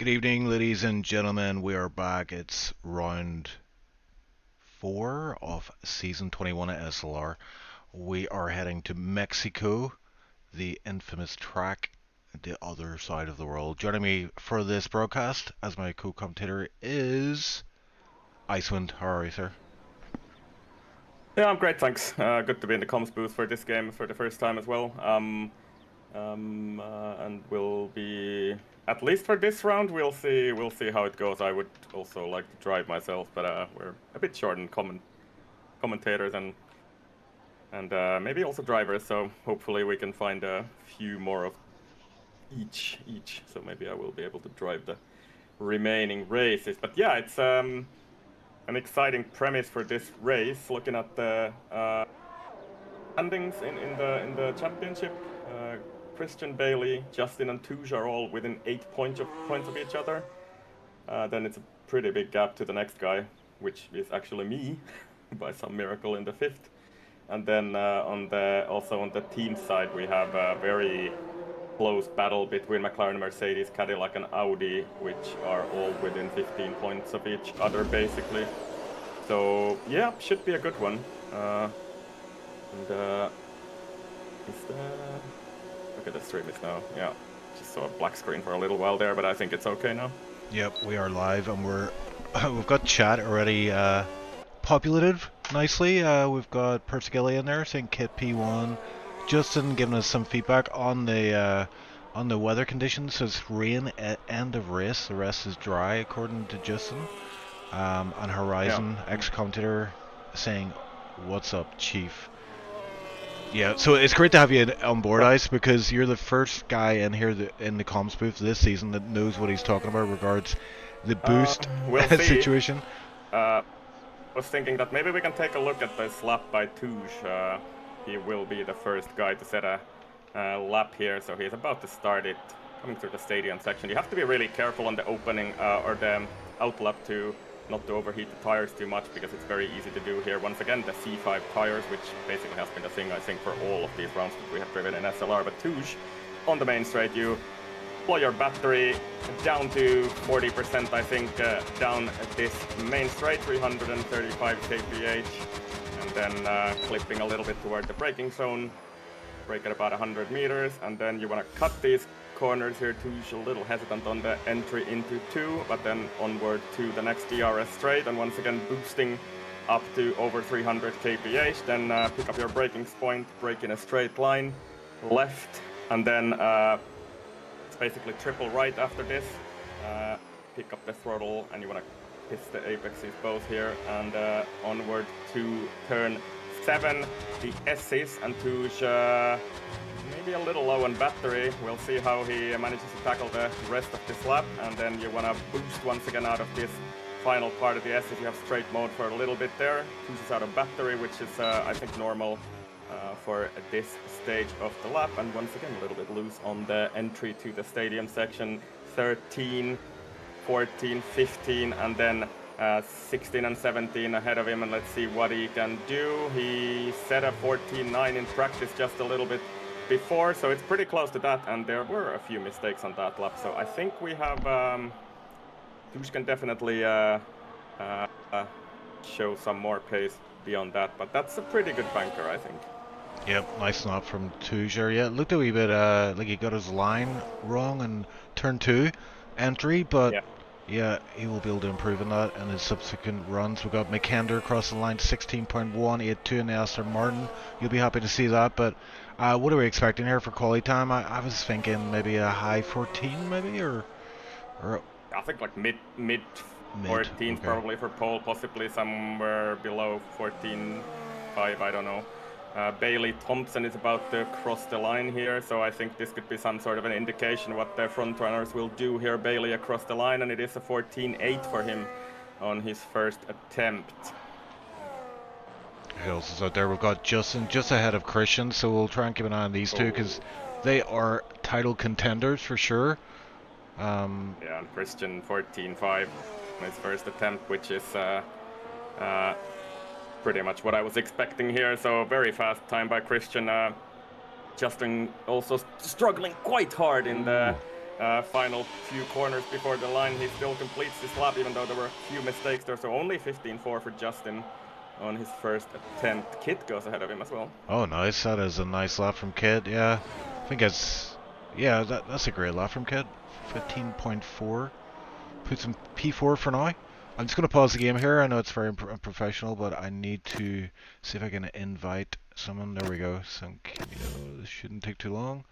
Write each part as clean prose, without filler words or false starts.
Good evening, ladies and gentlemen. We are back. It's round 4 of season 21 at SLR. We are heading to Mexico, the infamous track, the other side of the world. Joining me for this broadcast as my co-commentator is Icewind. How are you, sir? Yeah, I'm great, thanks. Good to be in the comms booth for this game for the first time as well. And we'll be, at least for this round, we'll see how it goes. I would also like to drive myself, but we're a bit short in commentators and maybe also drivers. So hopefully we can find a few more of each. So maybe I will be able to drive the remaining races. But yeah, it's an exciting premise for this race. Looking at the standings in the championship, Christian, Bailey, Justin, and Touge are all within 8 points of each other. Then it's a pretty big gap to the next guy, which is actually me, by some miracle in the 5th. And then also on the team side, we have a very close battle between McLaren, Mercedes, Cadillac, and Audi, which are all within 15 points of each other, basically. So yeah, should be a good one. Look at the stream is now. Yeah, just saw a black screen for a little while there, but I think it's okay now. Yep, we are live and we've got chat already populated nicely. We've got Persigilli in there saying Kit P1. Justin giving us some feedback on the weather conditions. Says rain at end of race. The rest is dry according to Justin. And Horizon ex-commentator saying, "What's up, Chief?" Yeah, so it's great to have you on board, Ice, because you're the first guy in here in the comms booth this season that knows what he's talking about regards the boost situation. Was thinking that maybe we can take a look at this lap by Touge. He will be the first guy to set a lap here, so he's about to start it, coming through the stadium section. You have to be really careful on the opening or the out lap to not to overheat the tires too much, because it's very easy to do here. Once again, the C5 tires, which basically has been the thing, I think, for all of these rounds that we have driven in SLR. But Touge, on the main straight, you pull your battery down to 40%, I think, down this main straight, 335 kph, and then clipping a little bit toward the braking zone. Brake at about 100 meters, and then you want to cut these corners here. Touge a little hesitant on the entry into 2, but then onward to the next DRS straight, and once again boosting up to over 300 kph. Then pick up your braking point, brake in a straight line, left, and then it's basically triple right after this. Pick up the throttle, and you want to piss the apexes both here, and onward to turn 7, the S's, and Touge maybe a little low on battery. We'll see how he manages to tackle the rest of this lap, and then you want to boost once again out of this final part of the S's. You have straight mode for a little bit there. Touge is out of battery, which is I think normal for this stage of the lap, and once again a little bit loose on the entry to the stadium section. 13, 14, 15, and then 16 and 17 ahead of him, and let's see what he can do. He set a 14.9 in practice just a little bit before, so it's pretty close to that, and there were a few mistakes on that lap, so I think we have Touge can definitely show some more pace beyond that, but that's a pretty good banker, I think. Yep, nice knot from Touge. Yeah, it looked a wee bit like he got his line wrong in turn 2 entry, but yeah, he will be able to improve on that in his subsequent runs. We've got McKender across the line, 16.182 in the Aston Martin. You'll be happy to see that, but what are we expecting here for quali time? I was thinking maybe a high 14, maybe, or I think like mid 14s, okay. Probably for pole, possibly somewhere below 14.5, I don't know. Bailey Thompson is about to cross the line here, so I think this could be some sort of an indication what the front runners will do here. Bailey across the line, and it is a 14.8 for him on his first attempt. Hills is out there. We've got Justin just ahead of Christian, so we'll try and keep an eye on these two, because they are title contenders for sure. Yeah, and Christian 14.5 on his first attempt, which is pretty much what I was expecting here. So very fast time by Christian. Justin also struggling quite hard in the final few corners before the line, he still completes his lap, even though there were a few mistakes there. So only 15.4 for Justin on his first attempt. Kit goes ahead of him as well. Oh, nice. That is a nice lap from Kid. Yeah, I think it's that's a great lap from Kid. 15.4. Puts him P4 for now. I'm just going to pause the game here. I know it's very unprofessional, but I need to see if I can invite someone. There we go. Some cameo. This shouldn't take too long.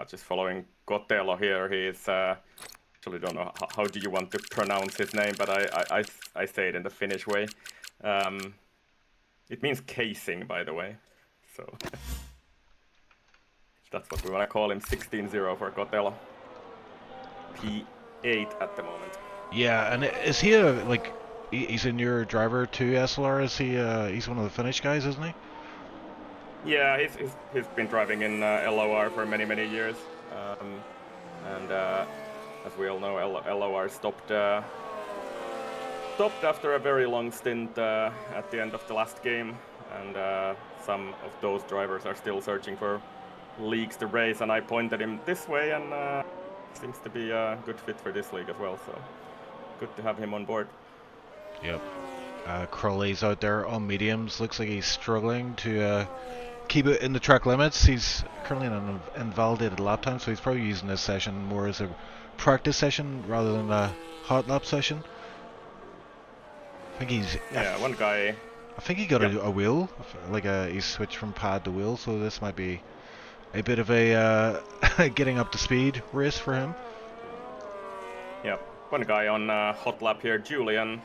Just following Cotello here. He's actually don't know how do you want to pronounce his name, but I say it in the Finnish way. It means casing, by the way. So that's what we want to call him. 16-0 for Cotello. P8 at the moment. Yeah, and is he he's a newer driver to SLR? Is he? He's one of the Finnish guys, isn't he? Yeah, he's been driving in LOR for many years, and as we all know, LOR stopped after a very long stint at the end of the last game, and some of those drivers are still searching for leagues to race, and I pointed him this way, and seems to be a good fit for this league as well, so good to have him on board. Yep. Crowley's out there on mediums. Looks like he's struggling to keep it in the track limits. He's currently in an invalidated lap time, so he's probably using this session more as a practice session rather than a hot lap session. I think he's... Yeah, one guy... I think he got a wheel, he switched from pad to wheel, so this might be a bit of a getting up to speed race for him. Yeah, one guy on hot lap here, Julian,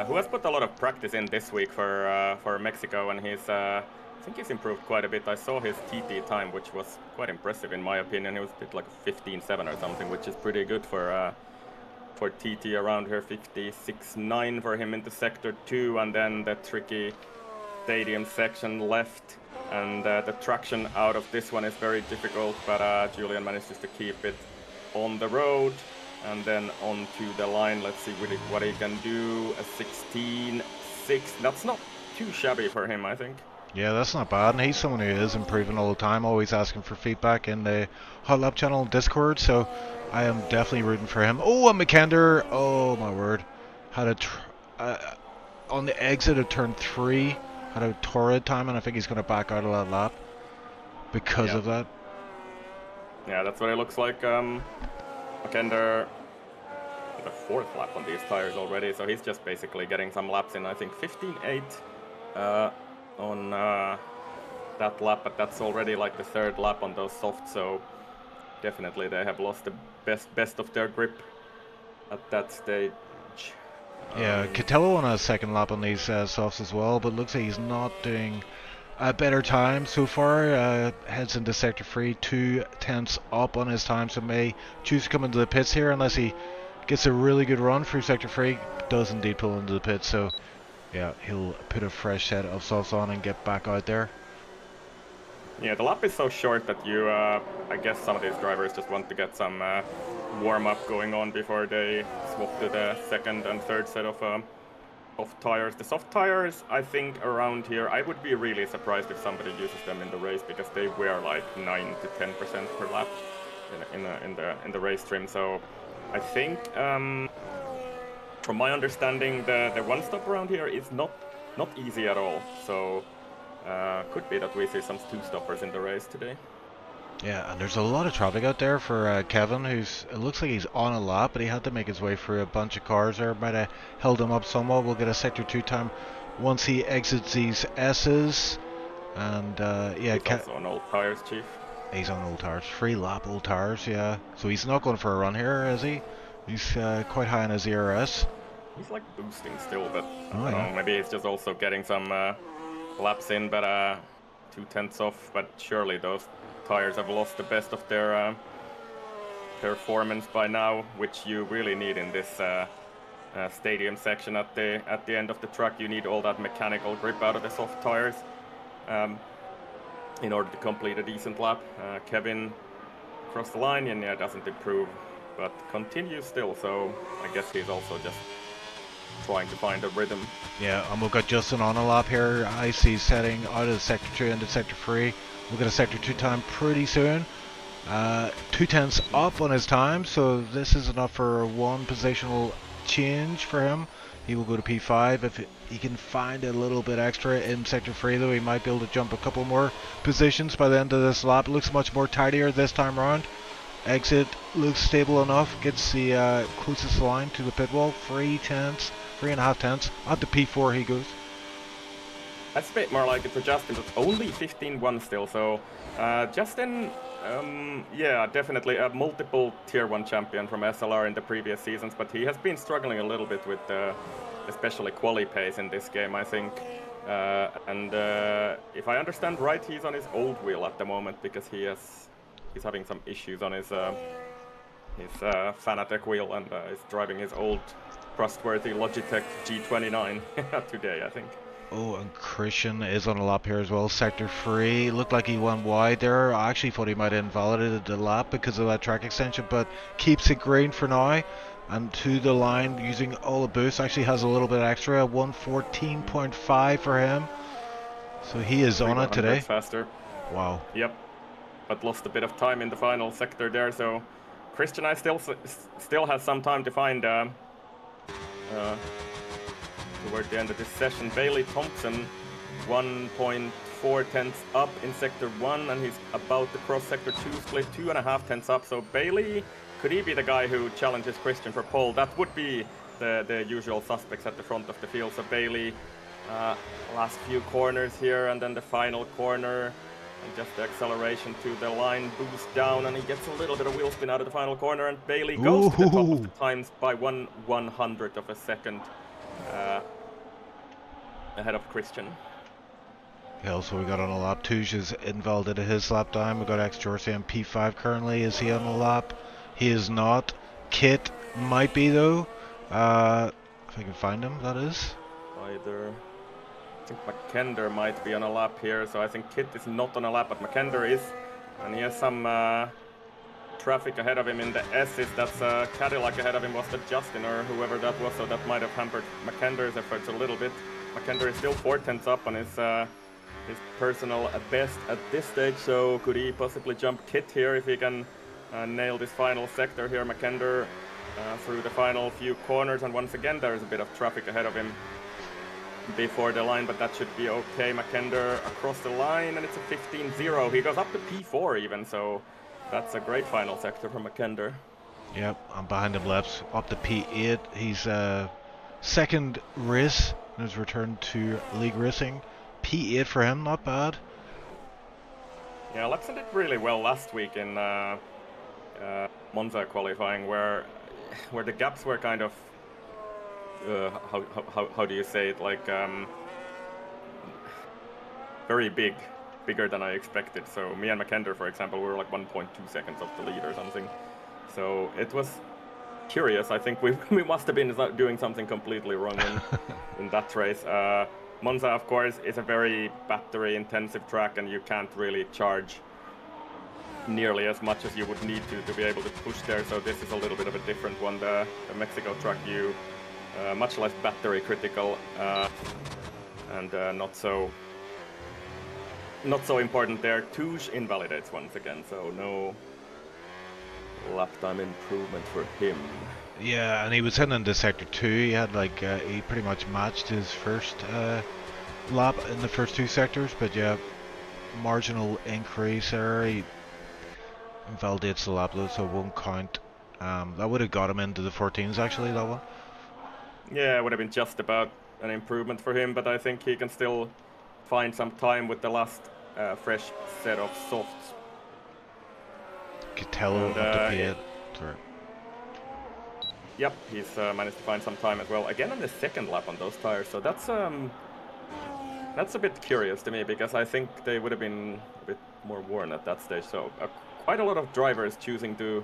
who has put a lot of practice in this week for Mexico, and he's I think he's improved quite a bit. I saw his TT time, which was quite impressive in my opinion. It was a bit like 15.7 or something, which is pretty good for TT around here. 56.9 for him into sector 2, and then the tricky stadium section left, and the traction out of this one is very difficult, but Julian manages to keep it on the road and then onto the line. Let's see what he can do. A 16.6. That's not too shabby for him, I think. Yeah, that's not bad, and he's someone who is improving all the time, always asking for feedback in the Hot Lap channel Discord, so I am definitely rooting for him. Oh, and McKender, oh my word, had on the exit of turn 3, had a torrid time, and I think he's going to back out of that lap because of that. Yeah, that's what it looks like. McKender, the 4th lap on these tires already, so he's just basically getting some laps in. I think 15.8 on that lap, but that's already like the 3rd lap on those softs, so definitely they have lost the best of their grip at that stage. Yeah, Cotello on a 2nd lap on these softs as well, but looks like he's not doing a better time so far. Heads into sector 3, 2 tenths up on his time, so may choose to come into the pits here unless he gets a really good run through sector 3. Does indeed pull into the pits, so yeah, he'll put a fresh set of softs on and get back out there. Yeah, the lap is so short that you, I guess some of these drivers just want to get some warm-up going on before they swap to the 2nd and 3rd set of soft tires. The soft tires, I think around here, I would be really surprised if somebody uses them in the race, because they wear like 9 to 10% per lap in the race trim. So I think, from my understanding, the one stop around here is not easy at all. So could be that we see some 2-stoppers in the race today. Yeah, and there's a lot of traffic out there for Kevin, it looks like he's on a lap, but he had to make his way through a bunch of cars there. Might have held him up somewhat. We'll get a sector 2 time once he exits these S's. And yeah, he's also on old tires, Chief. He's on old tires, 3-lap old tires, yeah. So he's not going for a run here, is he? He's quite high on his ERS. He's like boosting still, but yeah. Maybe he's just also getting some laps in, but 2 tenths off. But surely those tires have lost the best of their performance by now, which you really need in this stadium section at the end of the track. You need all that mechanical grip out of the soft tires in order to complete a decent lap. Kevin crossed the line and doesn't improve, but continues still, so I guess he's also just trying to find a rhythm. Yeah, and we've got Justin on a lap here. I see setting out of sector 2 into sector 3. We'll get a sector 2 time pretty soon. 2/10 up on his time, so this is enough for one positional change for him. He will go to P5. If he can find a little bit extra in sector 3 though, he might be able to jump a couple more positions by the end of this lap. It looks much more tidier this time around. Exit looks stable enough, gets the closest line to the pit wall. 3.5 tenths. Up to P4 he goes. That's a bit more like it for Justin, but only 15-1 still, so Justin, yeah, definitely a multiple Tier 1 champion from SLR in the previous seasons, but he has been struggling a little bit with especially quali pace in this game, I think. And if I understand right, he's on his old wheel at the moment because he's having some issues on his Fanatec wheel and is driving his old trustworthy Logitech G29 today, I think. Oh, and Christian is on a lap here as well. Sector 3. Looked like he went wide there. I actually thought he might have invalidated the lap because of that track extension, but keeps it green for now. And to the line using all the boosts. Actually has a little bit extra. 114.5 for him. So he is on it today. Faster. Wow. Yep. But lost a bit of time in the final sector there. So Christian I still has some time to find toward the end of this session. Bailey Thompson 1.4 tenths up in sector 1, and he's about to cross sector 2, split 2.5 tenths up. So Bailey, could he be the guy who challenges Christian for pole? That would be the usual suspects at the front of the field. So Bailey, last few corners here, and then the final corner, and just the acceleration to the line, boost down, and he gets a little bit of wheel spin out of the final corner, and Bailey goes to the top of the times by 1/100th of a second. Ahead of Christian. Yeah, also we got on a lap. Touche is invalidated his lap time. We got X Jorsey on P5 currently. Is he on a lap? He is not. Kit might be though. If I can find him, that is. Either. I think McKender might be on a lap here, so I think Kit is not on a lap, but McKender is. And he has some traffic ahead of him in the S's. That's Cadillac ahead of him. Was that Justin or whoever that was? So that might have hampered McKender's efforts a little bit. McKender is still 4 tenths up on his personal best at this stage. So could he possibly jump Kit here if he can nail this final sector here? McKender through the final few corners, and once again there is a bit of traffic ahead of him before the line, but that should be okay. McKender across the line, and it's a 15-0. He goes up to P4 even, so that's a great final sector for McKender. Yep, I'm behind him laps up to P8. He's second race in his return to League Racing. P8 for him, not bad. Yeah, Lexon did really well last week in Monza qualifying, where the gaps were kind of how do you say it, like very bigger than I expected. So me and McKender, for example, we were like 1.2 seconds off the lead or something. So it was curious. I think we must have been doing something completely wrong in that race. Monza, of course, is a very battery-intensive track, and you can't really charge nearly as much as you would need to be able to push there. So this is a little bit of a different one. The Mexico track, you much less battery critical, and not so important there. Touche invalidates once again, so no lap time improvement for him. Yeah, and he was heading into sector 2. He had like he pretty much matched his first lap in the first 2 sectors, but yeah, marginal increase there. He invalidates the lap though, so it won't count. That would have got him into the 14s actually, that one. Yeah, it would have been just about an improvement for him, but I think he can still find some time with the last fresh set of softs. Catello up to P8. Yep, he's managed to find some time as well. Again on the second lap on those tires, so that's a bit curious to me, because I think they would have been a bit more worn at that stage. So quite a lot of drivers choosing to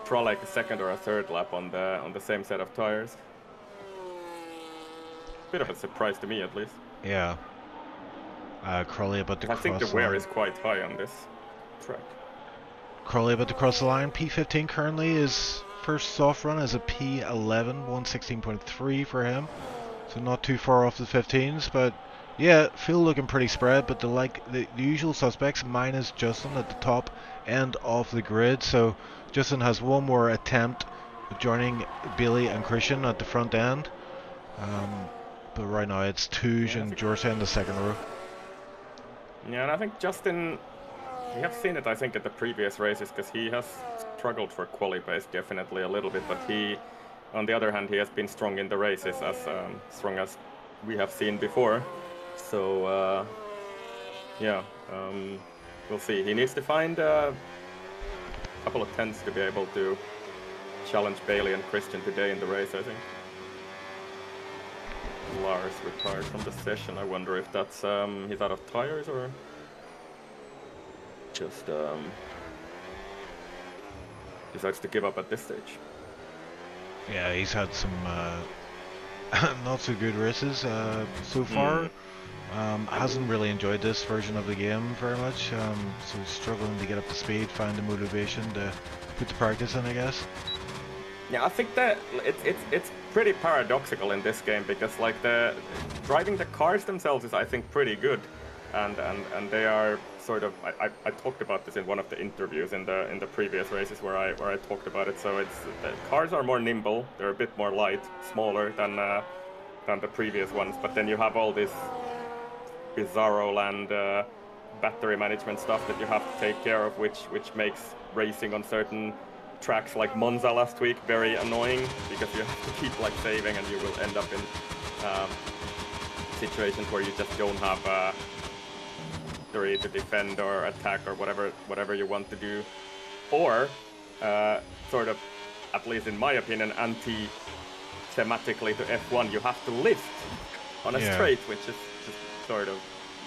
try like a second or a third lap on the same set of tires. Bit of a surprise to me, at least. Yeah. Crowley about to cross the line. I think the wear is quite high on this track. Crowley about to cross the line. P15 currently is first soft run as a P11, 116.3 for him. So not too far off the 15s, but Yeah, field looking pretty spread, but the usual suspects minus Justin at the top end of the grid. So Justin has one more attempt joining Billy and Christian at the front end. But right now it's Touge and Jorse in the second row. Yeah, and I think Justin, we have seen it, I think, at the previous races, because he has struggled for quali pace definitely a little bit, but he, on the other hand, he has been strong in the races, as strong as we have seen before. So, yeah, we'll see. He needs to find a couple of tenths to be able to challenge Bailey and Christian today in the race, I think. Lars retired from the session. I wonder if that's he's out of tires or just decides to give up at this stage. Yeah, he's had some not so good races so far. Hasn't really enjoyed this version of the game very much, so he's struggling to get up to speed, find the motivation to put the practice in, I guess. Yeah, I think that it's pretty paradoxical in this game, because like the driving the cars themselves is, I think, pretty good, and they are sort of, I talked about this in one of the interviews in the previous races where I talked about it. So it's, the cars are more nimble, they're a bit more light, smaller than the previous ones, but then you have all this bizarro land battery management stuff that you have to take care of, which makes racing on certain tracks like Monza last week very annoying, because you have to keep like saving, and you will end up in situations where you just don't have battery to defend or attack or whatever you want to do, or sort of, at least in my opinion, anti-thematically to F1, you have to lift on a straight, which is just sort of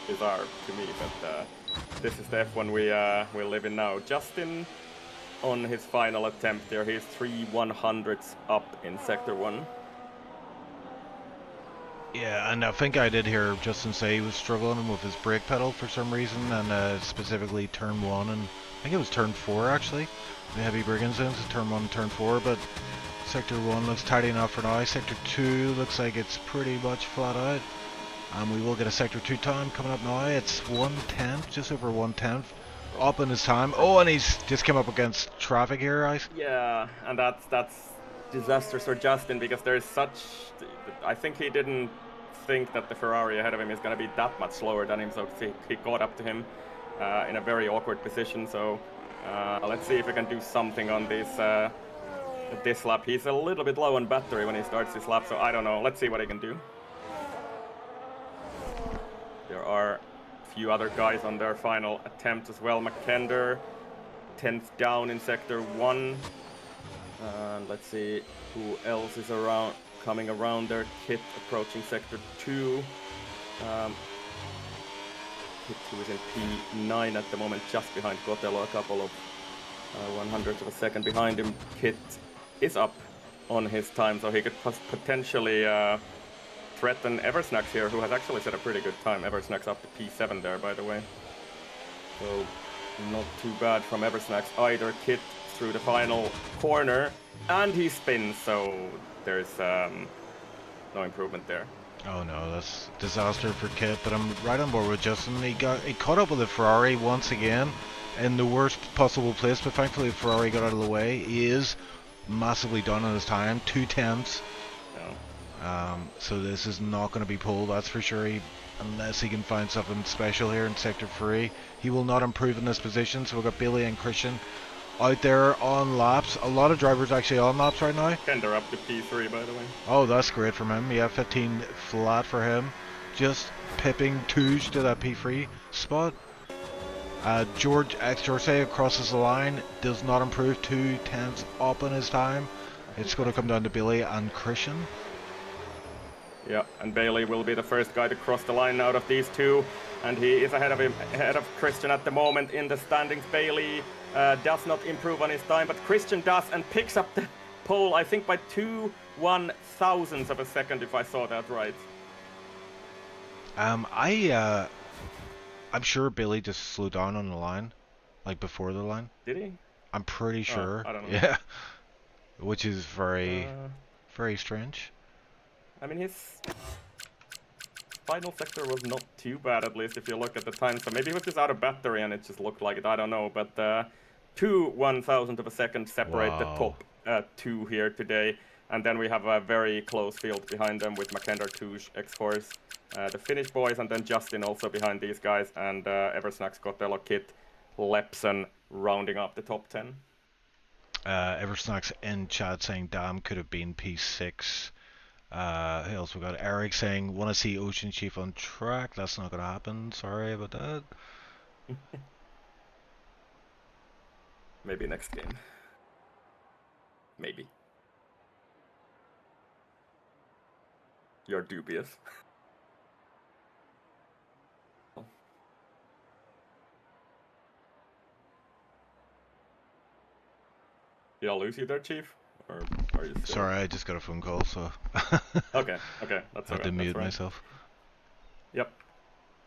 bizarre to me. But this is the F1 we live in now. Justin, on his final attempt there, he's 3/100ths up in Sector 1. Yeah, and I think I did hear Justin say he was struggling with his brake pedal for some reason, and specifically turn 1, and I think it was turn 4 actually. The heavy braking zones is turn 1 and turn 4, but Sector 1 looks tidy enough for now. Sector 2 looks like it's pretty much flat out. We will get a Sector 2 time coming up now. It's 1/10, just over 1/10. Up in his time. Oh, and he's just come up against traffic here, guys. Yeah, and that's disastrous for Justin, because there's such, I think he didn't think that the Ferrari ahead of him is going to be that much slower than him, so he caught up to him in a very awkward position. So let's see if he can do something on this lap. He's a little bit low on battery when he starts this lap, so I don't know. Let's see what he can do. There are few other guys on their final attempt as well. McKender, 10th down in Sector 1. And let's see who else is coming around there. Kit approaching Sector 2. Kit, who is in P9 at the moment, just behind Cotello, a couple of 100ths of a second behind him. Kit is up on his time, so he could potentially threaten Eversnacks here, who has actually set a pretty good time. Eversnacks up to P7 there, by the way. So not too bad from Eversnacks either. Kit through the final corner, and he spins, so there's no improvement there. Oh no, that's disaster for Kit, but I'm right on board with Justin. He caught up with the Ferrari once again in the worst possible place, but thankfully the Ferrari got out of the way. He is massively done on his time, 2/10. So this is not going to be pulled, that's for sure, unless he can find something special here in Sector 3. He will not improve in this position, so we've got Billy and Christian out there on laps. A lot of drivers actually on laps right now. Kender up to P3, by the way. Oh, that's great from him. Yeah, 15 flat for him. Just pipping Touge to that P3 spot. George crosses the line, does not improve, 2/10 up in his time. It's going to come down to Billy and Christian. Yeah, and Bailey will be the first guy to cross the line out of these two, and he is ahead of Christian at the moment in the standings. Bailey does not improve on his time, but Christian does, and picks up the pole, I think by 2/1000ths of a second, if I saw that right. I'm sure Billy just slowed down on the line, like before the line. Did he? I'm pretty sure. I don't know. Yeah, which is very strange. I mean, final sector was not too bad, at least if you look at the time. So maybe it was just out of battery and it just looked like it. I don't know. But 2/1000 of a second separate the top two here today. And then we have a very close field behind them with Makender, Touche, X-Force, the Finnish boys, and then Justin also behind these guys, and Eversnax, Cotello, Kit, Lepson rounding up the top 10. Eversnax in chat saying, damn, could have been P6. Who else we got? Eric saying, want to see Ocean Chief on track. That's not going to happen. Sorry about that. Maybe next game. Maybe. You're dubious. Did I lose you there, Chief? Or are you still... Sorry, I just got a phone call, so... okay, that's I had to mute myself. Yep.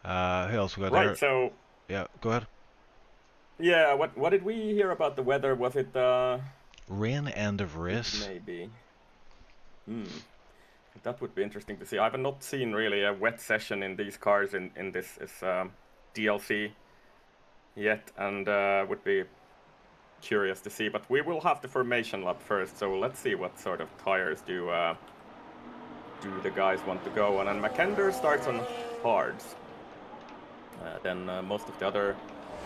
Who else we got there? Right, so... Yeah, go ahead. Yeah, what did we hear about the weather? Was it, rain end of race? Maybe. That would be interesting to see. I have not seen really a wet session in these cars in this DLC yet, and would be curious to see. But we will have the formation lap first, so let's see what sort of tires do the guys want to go on. And Makender starts on hards. Then most of the other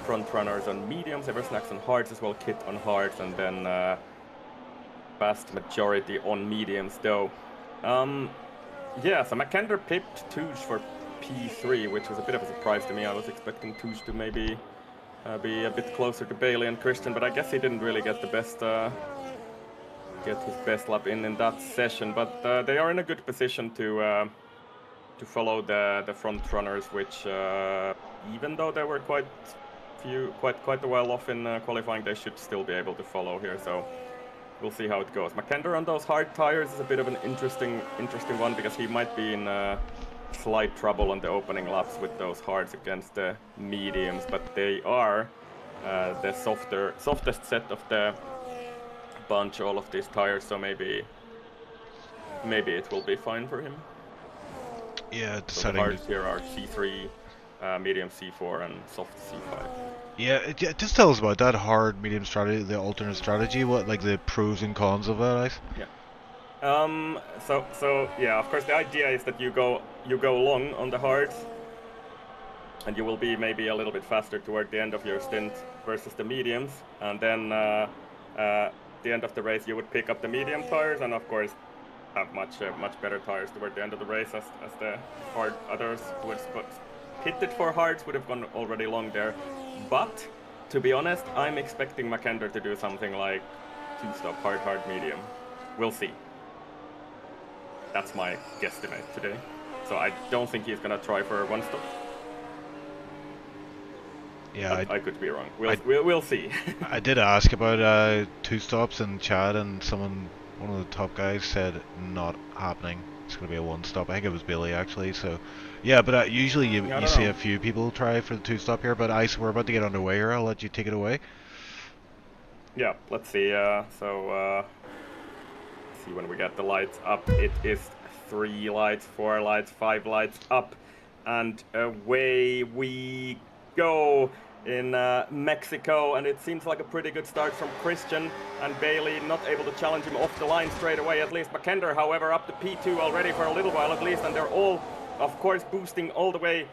front runners on mediums, Eversnax on hards as well, Kit on hards, and then vast majority on mediums though. Yeah, so Makender pipped Touche for P3, which was a bit of a surprise to me. I was expecting Touche to maybe be a bit closer to Bailey and Christian, but I guess he didn't really get the best, get his best lap in that session. But they are in a good position to follow the front runners, which even though they were quite a while off in qualifying, they should still be able to follow here. So. We'll see how it goes. Makender on those hard tires is a bit of an interesting one because he might be in slight trouble on the opening laps with those hards against the mediums, but they are the softest set of the bunch, all of these tires, so maybe it will be fine for him. Yeah, so the hards here are C3, medium C4, and soft C5. Yeah, just tell us about that hard medium strategy, the alternate strategy. What, like, the pros and cons of that, Ice? Yeah. So yeah, of course the idea is that you go long on the hards, and you will be maybe a little bit faster toward the end of your stint versus the mediums, and then the end of the race you would pick up the medium tires, and of course have much better tires toward the end of the race as the hard others who had pitted for hards would have gone already long there. But, to be honest, I'm expecting Makender to do something like 2-stop hard, medium. We'll see. That's my guesstimate today. So I don't think he's gonna try for 1-stop. Yeah, I could be wrong. We'll see. I did ask about 2-stops in chat, and one of the top guys said not happening. It's gonna be a 1-stop. I think it was Billy actually. So. Yeah, but usually you see a few people try for the 2-stop here, but Ice, we're about to get underway here. I'll let you take it away. Yeah, let's see. See when we get the lights up. It is 3 lights, 4 lights, 5 lights up, and away we go in Mexico. And it seems like a pretty good start from Christian, and Bailey not able to challenge him off the line straight away. At least Makender, however, up to P2 already for a little while at least, and they're all, of course, boosting all the way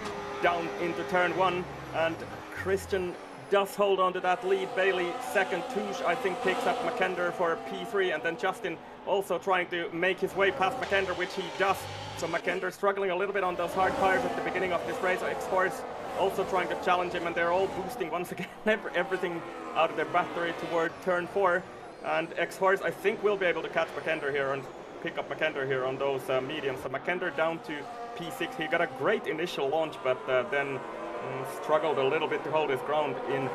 down into turn 1, and Christian does hold on to that lead. Bailey second, Touche I think picks up Makender for P3, and then Justin also trying to make his way past Makender, which he does. So Makender struggling a little bit on those hard tires at the beginning of this race. X-Force also trying to challenge him, and they're all boosting once again everything out of their battery toward turn 4. And X-Horse I think will be able to catch Makender here and pick up Makender here on those mediums. So Makender down to P6. He got a great initial launch, but then struggled a little bit to hold his ground in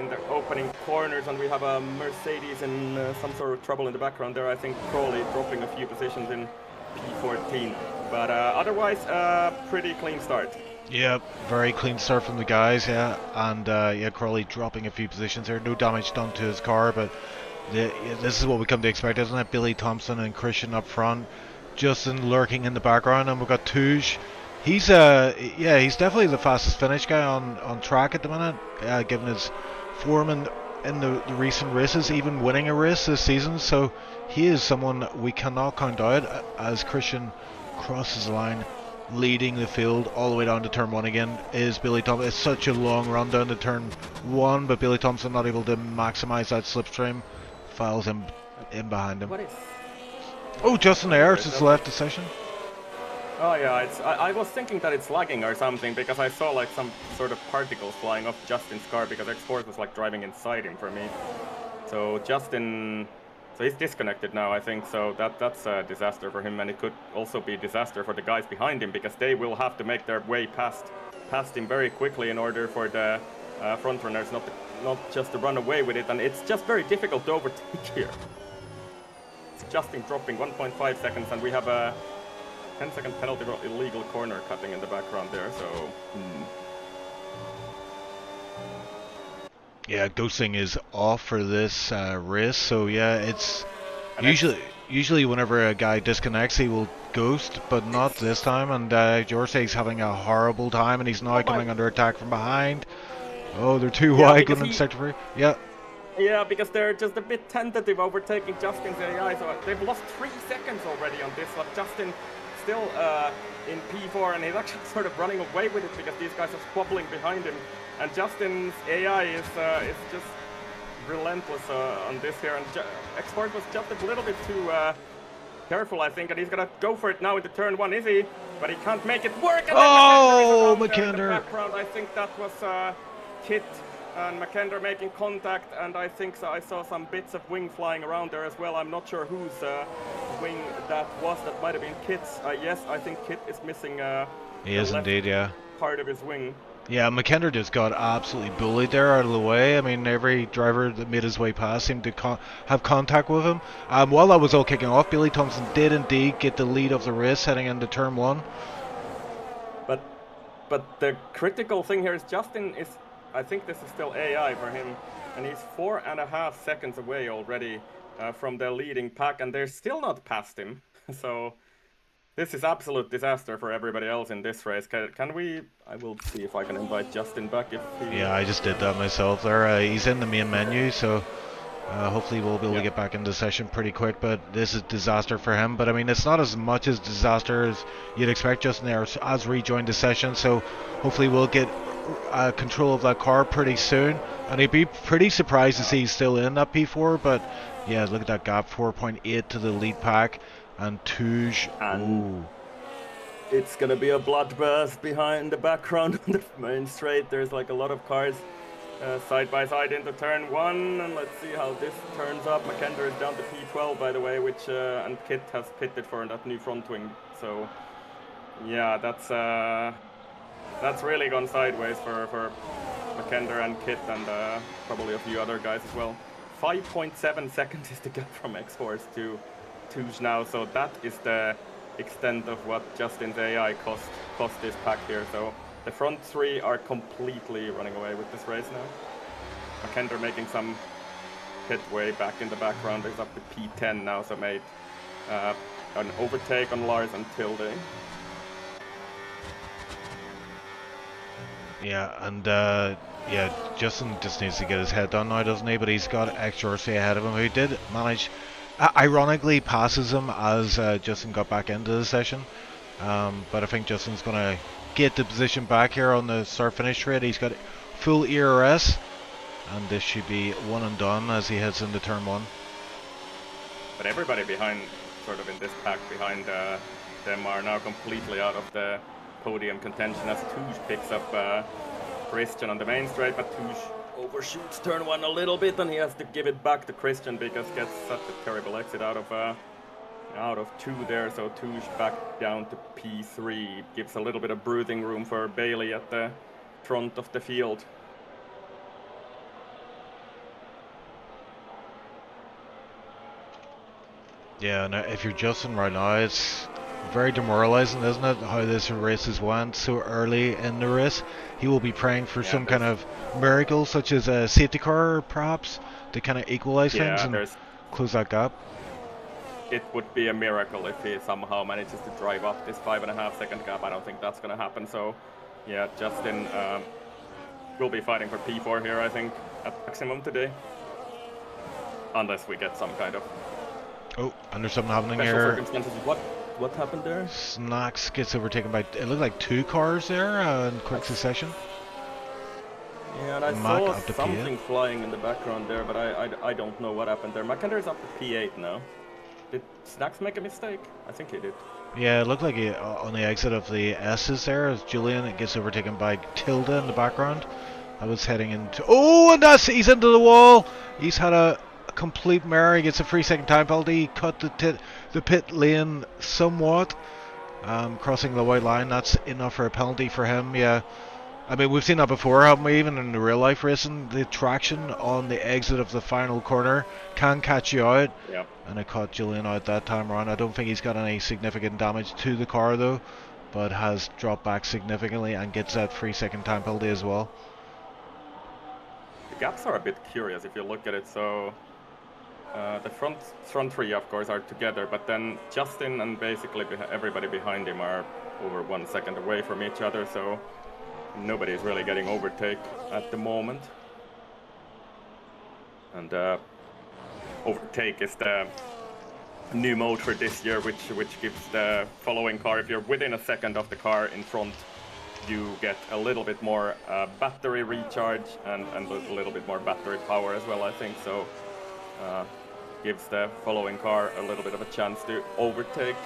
the opening corners, and we have a Mercedes in some sort of trouble in the background there. I think Crawley dropping a few positions in P14, but otherwise pretty clean start. Yeah, very clean start from the guys, yeah, and yeah, Crawley dropping a few positions there. No damage done to his car, but this is what we come to expect, isn't it? Billy Thompson and Christian up front, Justin lurking in the background, and we've got Touche He's he's definitely the fastest finish guy on track at the minute, given his form in the recent races, even winning a race this season. So he is someone we cannot count out as Christian crosses the line, leading the field all the way down to turn 1 again. Is Billy Thompson? It's such a long run down to turn 1, but Billy Thompson not able to maximise that slipstream, files him in behind him. What is? Oh, Justin Ayres has left the session. Oh yeah, I was thinking that it's lagging or something because I saw like some sort of particles flying off Justin's car because X-Force was like driving inside him for me. So Justin, so he's disconnected now, I think. So that's a disaster for him, and it could also be a disaster for the guys behind him because they will have to make their way past him very quickly in order for the front runners not just to run away with it, and it's just very difficult to overtake here. It's Justin dropping 1.5 seconds, and we have a 10-second penalty for illegal corner cutting in the background there, so... Yeah, ghosting is off for this race, so yeah, it's... Usually whenever a guy disconnects, he will ghost, but not this time, and Jorsey's having a horrible time, and he's now coming under attack from behind. Oh, they're too wide going into sector 3. Yeah. Yeah, because they're just a bit tentative overtaking Justin's AI, so they've lost 3 seconds already on this one. Justin still in P4, and he's actually sort of running away with it because these guys are squabbling behind him. And Justin's AI is just relentless on this here. And X-Force was just a little bit too careful, I think, and he's gonna go for it now into turn 1, is he? But he can't make it work. And oh, McKender! Background, I think that was Kit and McKender making contact, and I think I saw some bits of wing flying around there as well. I'm not sure whose wing that was. That might have been Kit's. Yes, I think Kit is missing he is indeed, yeah. Part of his wing. Yeah, McKender just got absolutely bullied there out of the way. I mean, every driver that made his way past seemed to have contact with him. While that was all kicking off, Billy Thompson did indeed get the lead of the race heading into turn 1. But the critical thing here is Justin is, I think this is still AI for him, and he's 4.5 seconds away already from the leading pack, and they're still not past him. So this is absolute disaster for everybody else in this race. Can we? I will see if I can invite Justin back if he... Yeah, I just did that myself there. He's in the main menu, so hopefully we'll be able to get back into the session pretty quick, but this is disaster for him. But I mean, it's not as much as disaster as you'd expect. Justin Ayres has rejoined the session, so hopefully we'll get control of that car pretty soon, and he'd be pretty surprised to see he's still in that P4. But yeah, look at that gap, 4.8 to the lead pack, and Touge. And it's gonna be a bloodbath behind the background on the main straight. There's like a lot of cars side by side into turn 1, and let's see how this turns up. McKender is down to P12, by the way, which and Kit has pitted for that new front wing. So yeah, that's really gone sideways for McKender and Kit, and probably a few other guys as well. 5.7 seconds is the gap from X-Force to Touge now, so that is the extent of what Justin's AI cost this pack here. So the front 3 are completely running away with this race now. McKender making some headway back in the background. He's up to P10 now, so made an overtake on Lars and Tilde. Yeah, and yeah, Justin just needs to get his head done now, doesn't he? But he's got X-Dorsey ahead of him, who did manage, ironically, passes him as Justin got back into the session. But I think Justin's going to get the position back here on the start-finish straight. He's got full ERS, and this should be one and done as he heads into turn 1. But everybody behind, sort of in this pack behind them, are now completely out of the podium contention as Touge picks up Christian on the main straight, but Touge overshoots turn 1 a little bit, and he has to give it back to Christian because gets such a terrible exit out of 2 there. So Touge back down to P3, gives a little bit of breathing room for Bailey at the front of the field. Yeah, and if you're Justin right now, it's very demoralizing, isn't it, how this race has went so early in the race. He will be praying for some kind of miracle, such as a safety car perhaps, to kind of equalize things and close that gap. it would be a miracle if he somehow manages to drive up this 5.5 second gap. I don't think that's going to happen. So, yeah, Justin will be fighting for P4 here, I think, at maximum today. Unless we get some kind of... Oh, and there's something happening special here. circumstances. What happened there? Snacks gets overtaken by, it looked like 2 cars there in quick succession. Yeah, and I saw something flying in the background there, but I don't know what happened there. McKender's up to P8 now. Did Snacks make a mistake? I think he did. Yeah, it looked like he, on the exit of the S's there, as Julian, it gets overtaken by Tilda in the background. I was heading into... Oh, and he's into the wall! He's had a complete mirror. He gets a 3-second time penalty. He cut the pit lane somewhat. Crossing the white line, that's enough for a penalty for him, yeah. I mean, we've seen that before, haven't we? Even in the real life racing, the traction on the exit of the final corner can catch you out. Yep. And it caught Julian out that time around. I don't think he's got any significant damage to the car though, but has dropped back significantly and gets that 3-second time penalty as well. The gaps are a bit curious if you look at it. So the front three, of course, are together, but then Justin and basically everybody behind him are over 1 second away from each other. So nobody's really getting overtake at the moment. And overtake is the new mode for this year, which gives the following car, if you're within a second of the car in front, you get a little bit more battery recharge and a little bit more battery power as well, I think. So gives the following car a little bit of a chance to overtake.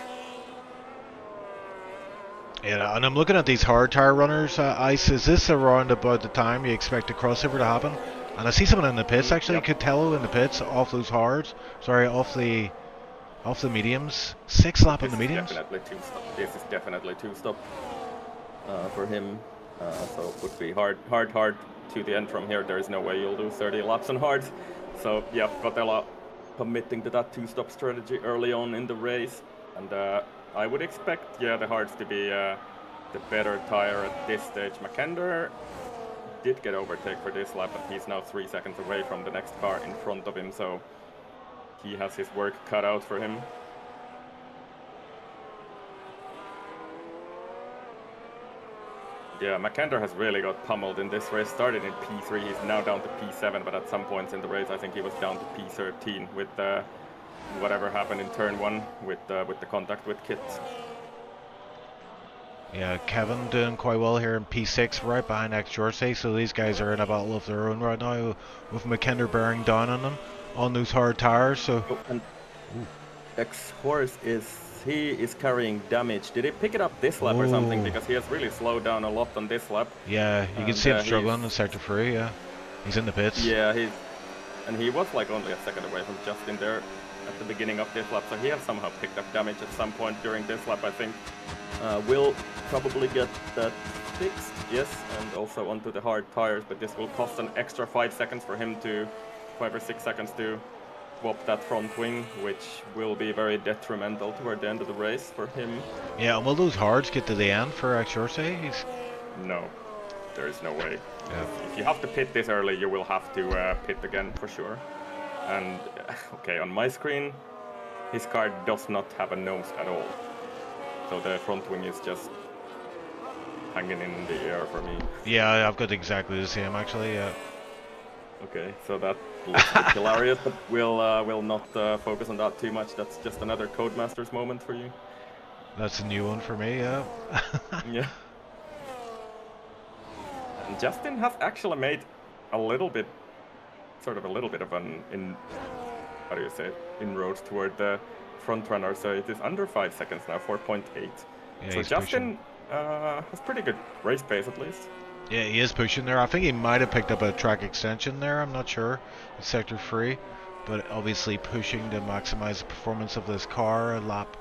Yeah, and I'm looking at these hard tire runners, Ice. Is this around about the time you expect a crossover to happen? And I see someone in the pits actually, Yep. Cotello in the pits, off those hards. Sorry, off the mediums. 6 lap on the mediums. This is definitely two stop for him. So it would be hard to the end from here. There is no way you'll do 30 laps on hards. So yeah, Cotello committing to that 2-stop strategy early on in the race. And I would expect, yeah, the hards to be the better tire at this stage. McKender did get overtake for this lap, but he's now 3 seconds away from the next car in front of him, so he has his work cut out for him. Yeah, McKender has really got pummeled in this race. Started in P3, he's now down to P7, but at some points in the race I think he was down to P13 with whatever happened in turn 1 with the contact with Kit. Yeah, Kevin doing quite well here in P6, right behind X-Jersey. So these guys are in a battle of their own right now, with McKender bearing down on them on those hard tires. So and X-Horse is carrying damage. Did he pick it up this lap or something? Because he has really slowed down a lot on this lap. Yeah, you can see him struggling in sector 3. Yeah, he's in the pits. Yeah, he was like only a second away from Justin there at the beginning of this lap, so he has somehow picked up damage at some point during this lap, I think. Will probably get that fixed, yes, and also onto the hard tires, but this will cost an extra 5 seconds for him to, 5 or 6 seconds to swap that front wing, which will be very detrimental toward the end of the race for him. Yeah, and will those hards get to the end for X-Jersey? No, there is no way. Yeah. If you have to pit this early, you will have to pit again for sure. And okay, on my screen, his car does not have a nose at all. So the front wing is just hanging in the air for me. Yeah, I've got exactly the same actually, yeah. Okay, so that looks a bit hilarious, but we'll not focus on that too much. That's just another Codemasters moment for you. That's a new one for me, yeah. Yeah. And Justin has actually made a little bit of an how do you say it? Inroads toward the front runner, so it is under 5 seconds now, 4.8. Yeah, so Justin has pretty good race pace at least. Yeah, he is pushing there. I think he might have picked up a track extension there, I'm not sure, in sector 3, but obviously pushing to maximize the performance of this car. Lap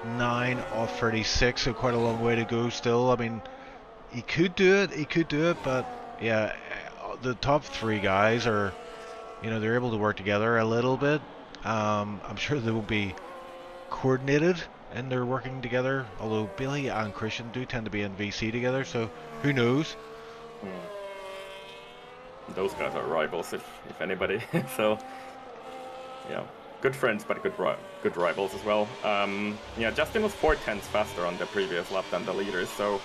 9 off 36, so quite a long way to go still. I mean, he could do it, but yeah, the top 3 guys are, you know, they're able to work together a little bit. I'm sure they will be coordinated in their working together, although Billy and Christian do tend to be in VC together, so who knows. Those guys are rivals, if anybody. So yeah, good friends, but good rivals as well. Yeah, Justin was 4/10 faster on the previous lap than the leaders, so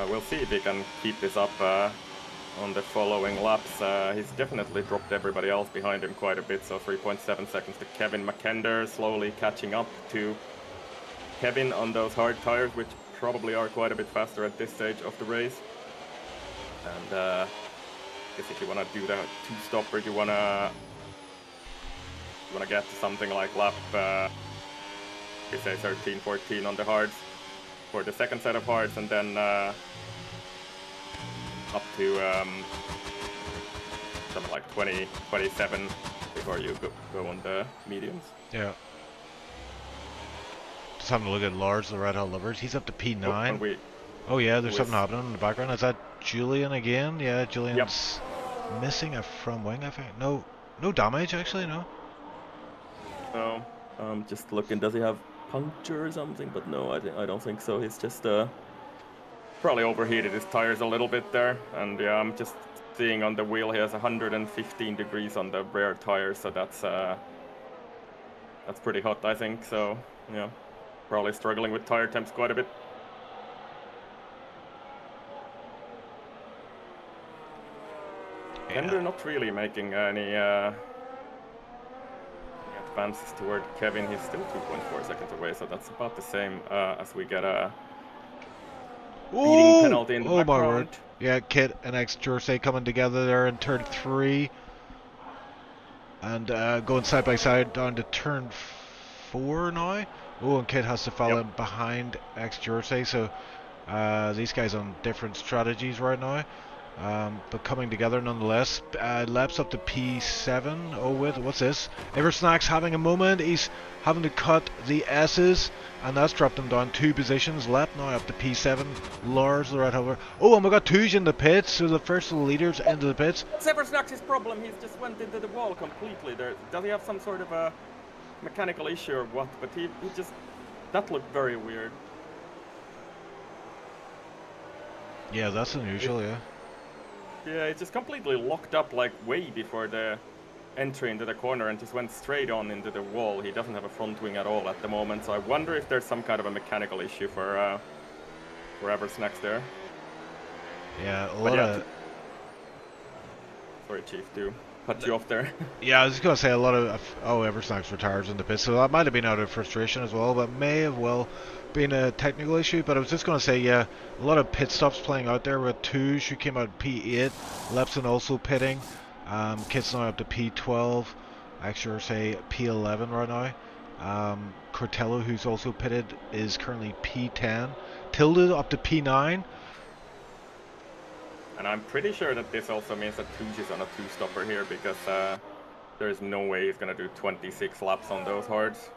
we'll see if he can keep this up on the following laps. He's definitely dropped everybody else behind him quite a bit, so 3.7 seconds to Kevin McKender, slowly catching up to Kevin on those hard tires, which probably are quite a bit faster at this stage of the race. And I guess if you want to do the two-stopper, you want to get to something like lap, we say 13, 14 on the hards for the second set of hards, and then up to something like 20, 27 before you go on the mediums. Yeah. Just having a look at Lars, the Red Hot Lovers. He's up to P9. Oh yeah, there's something happening in the background. Is that Julian again? Yeah, Julian's missing a front wing, I think. No damage actually, no. No, just looking. Does he have puncture or something? But no, I don't think so. He's just probably overheated his tires a little bit there. And yeah, I'm just seeing on the wheel he has 115 degrees on the rear tire, so that's pretty hot, I think. So yeah, probably struggling with tire temps quite a bit. And they're not really making any advances toward Kevin. He's still 2.4 seconds away, so that's about the same as we get a speeding penalty in the background. My word. Yeah, Kit and X-Jersey coming together there in turn 3. And going side by side down to turn 4 now. Oh, and Kit has to follow him behind X-Jersey, so these guys on different strategies right now. But coming together nonetheless. Laps up to P7. Oh, what's this? Eversnack's having a moment. He's having to cut the S's, and that's dropped him down 2 positions. Lap now up to P7. Lars, the Red Hover. Oh, and we got Touge in the pits. So the first of the leaders into the pits. Eversnack's his problem. He's just went into the wall completely. Does he have some sort of a mechanical issue or what? But he just, that looked very weird. Yeah, that's unusual. Yeah. Yeah, it just completely locked up like way before the entry into the corner and just went straight on into the wall. He doesn't have a front wing at all at the moment, so I wonder if there's some kind of a mechanical issue for Eversnacks there. Yeah, a lot of... Sorry, Chief, to cut you off there. Yeah, I was just going to say a lot of... Oh, Eversnacks retires in the pit, so that might have been out of frustration as well, but may have well been a technical issue. But I was just going to say, yeah, a lot of pit stops playing out there with Touge, who came out P8, Lepson also pitting, Kit's now up to P12, actually say P11 right now. Cortello, who's also pitted, is currently P10, Tilde up to P9. And I'm pretty sure that this also means that Touge is on a two-stopper here, because there's no way he's going to do 26 laps on those hards.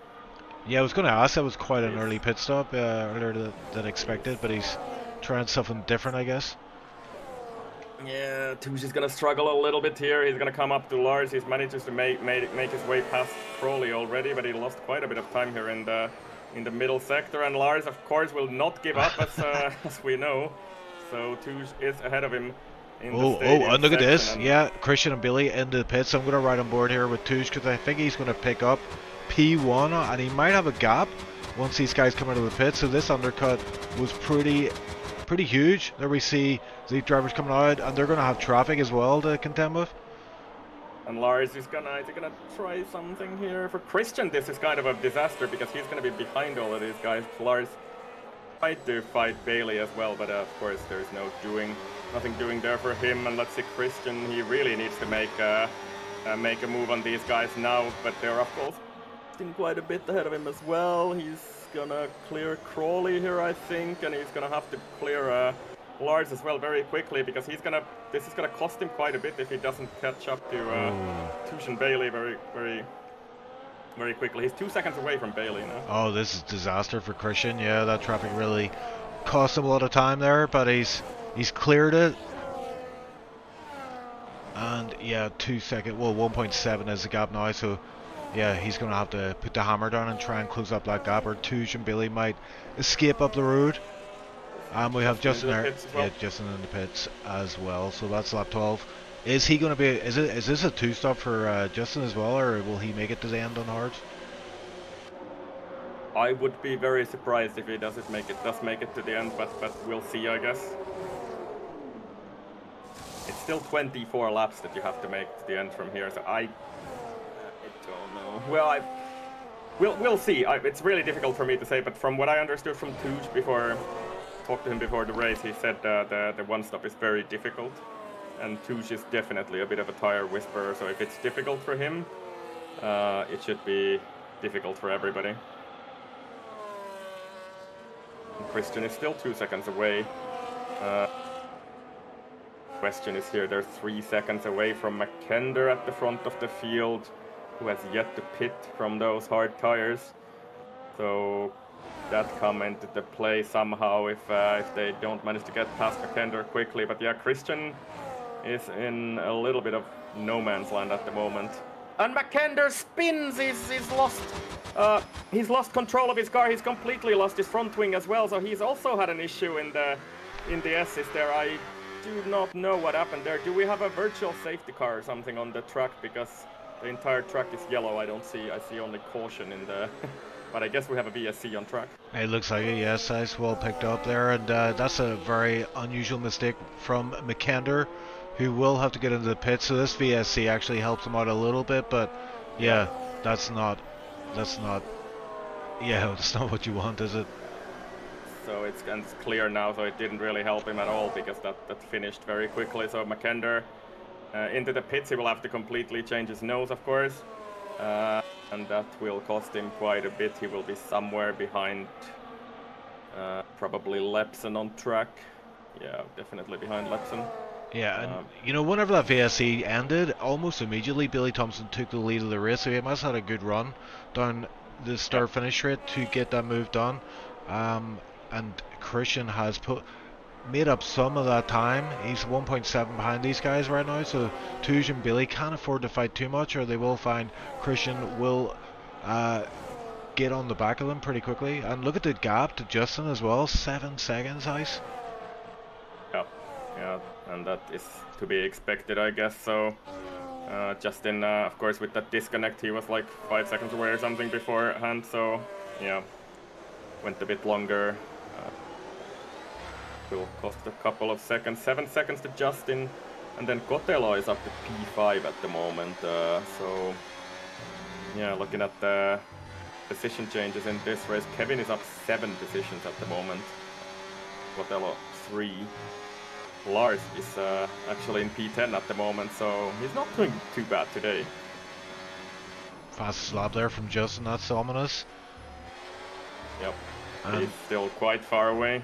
Yeah, I was going to ask. That was quite an early pit stop, earlier than expected, but he's trying something different, I guess. Yeah, Touge is going to struggle a little bit here. He's going to come up to Lars. He's managed to make his way past Crowley already, but he lost quite a bit of time here in the middle sector. And Lars, of course, will not give up, as we know. So Touge is ahead of him in the stadium and look at this. Yeah, Christian and Billy into the pits. I'm going to ride on board here with Touge because I think he's going to pick up P1, and he might have a gap once these guys come out of the pit. So this undercut was pretty huge. There we see the drivers coming out, and they're going to have traffic as well to contend with. And Lars is gonna try something here. For Christian, this is kind of a disaster because he's gonna be behind all of these guys. Lars tried to fight Bailey as well, but of course there's nothing doing there for him. And let's see, Christian, he really needs to make a move on these guys now, but they're of course quite a bit ahead of him as well. He's gonna clear Crawley here, I think, and he's gonna have to clear Lars as well very quickly, because this is gonna cost him quite a bit if he doesn't catch up to Touge and Bailey very quickly. He's 2 seconds away from Bailey now. Oh, this is disaster for Christian. Yeah, that traffic really cost him a lot of time there, but he's cleared it. And yeah, 2 seconds. Well, 1.7 is the gap now, so yeah, he's going to have to put the hammer down and try and close up that gap, or Touge and Billy might escape up the road. And we have Justin there. Yeah, Justin in the pits as well. So that's lap 12. Is he going to be? Is this a two-stop for Justin as well, or will he make it to the end on hards? I would be very surprised if he does make it to the end, but we'll see, I guess. It's still 24 laps that you have to make to the end from here, so I don't know. Well, we'll see. It's really difficult for me to say, but from what I understood from Touch before, talked to him before the race, he said the one stop is very difficult, and Touch is definitely a bit of a tire whisperer. So if it's difficult for him, it should be difficult for everybody. And Christian is still 2 seconds away. Question is here, they're 3 seconds away from McKender at the front of the field, who has yet to pit from those hard tires. So that come into the play somehow if they don't manage to get past McKender quickly. But yeah, Christian is in a little bit of no man's land at the moment. And McKender spins, he's lost. He's lost control of his car. He's completely lost his front wing as well. So he's also had an issue in the assist there. I do not know what happened there. Do we have a virtual safety car or something on the track? Because the entire track is yellow. I see only caution in the... But I guess we have a VSC on track. It looks like it, yes. Nice, well picked up there, and that's a very unusual mistake from McKender, who will have to get into the pit. So this VSC actually helps him out a little bit, but yeah, that's not what you want, is it? So it's clear now, so it didn't really help him at all, because that finished very quickly. So McKender into the pits, he will have to completely change his nose, of course. And that will cost him quite a bit. He will be somewhere behind probably Lepson on track. Yeah, definitely behind Lepson. Yeah, and you know, whenever that VSC ended, almost immediately Billy Thompson took the lead of the race, so he must have had a good run down the start-finish straight to get that move done. And Christian has made up some of that time. He's 1.7 behind these guys right now, so Touge and Billy can't afford to fight too much, or they will find Christian will get on the back of them pretty quickly. And look at the gap to Justin as well, 7 seconds, Ice. Yeah, and that is to be expected, I guess. So Justin, of course, with that disconnect, he was like 5 seconds away or something beforehand, so yeah, went a bit longer. Will cost a couple of seconds. 7 seconds to Justin, and then Kotelo is up to P5 at the moment. So yeah, looking at the position changes in this race, Kevin is up 7 positions at the moment. Kotelo 3. Lars is actually in P10 at the moment, so he's not doing too bad today. Fast slab there from Justin, that's ominous. Yep, he's still quite far away.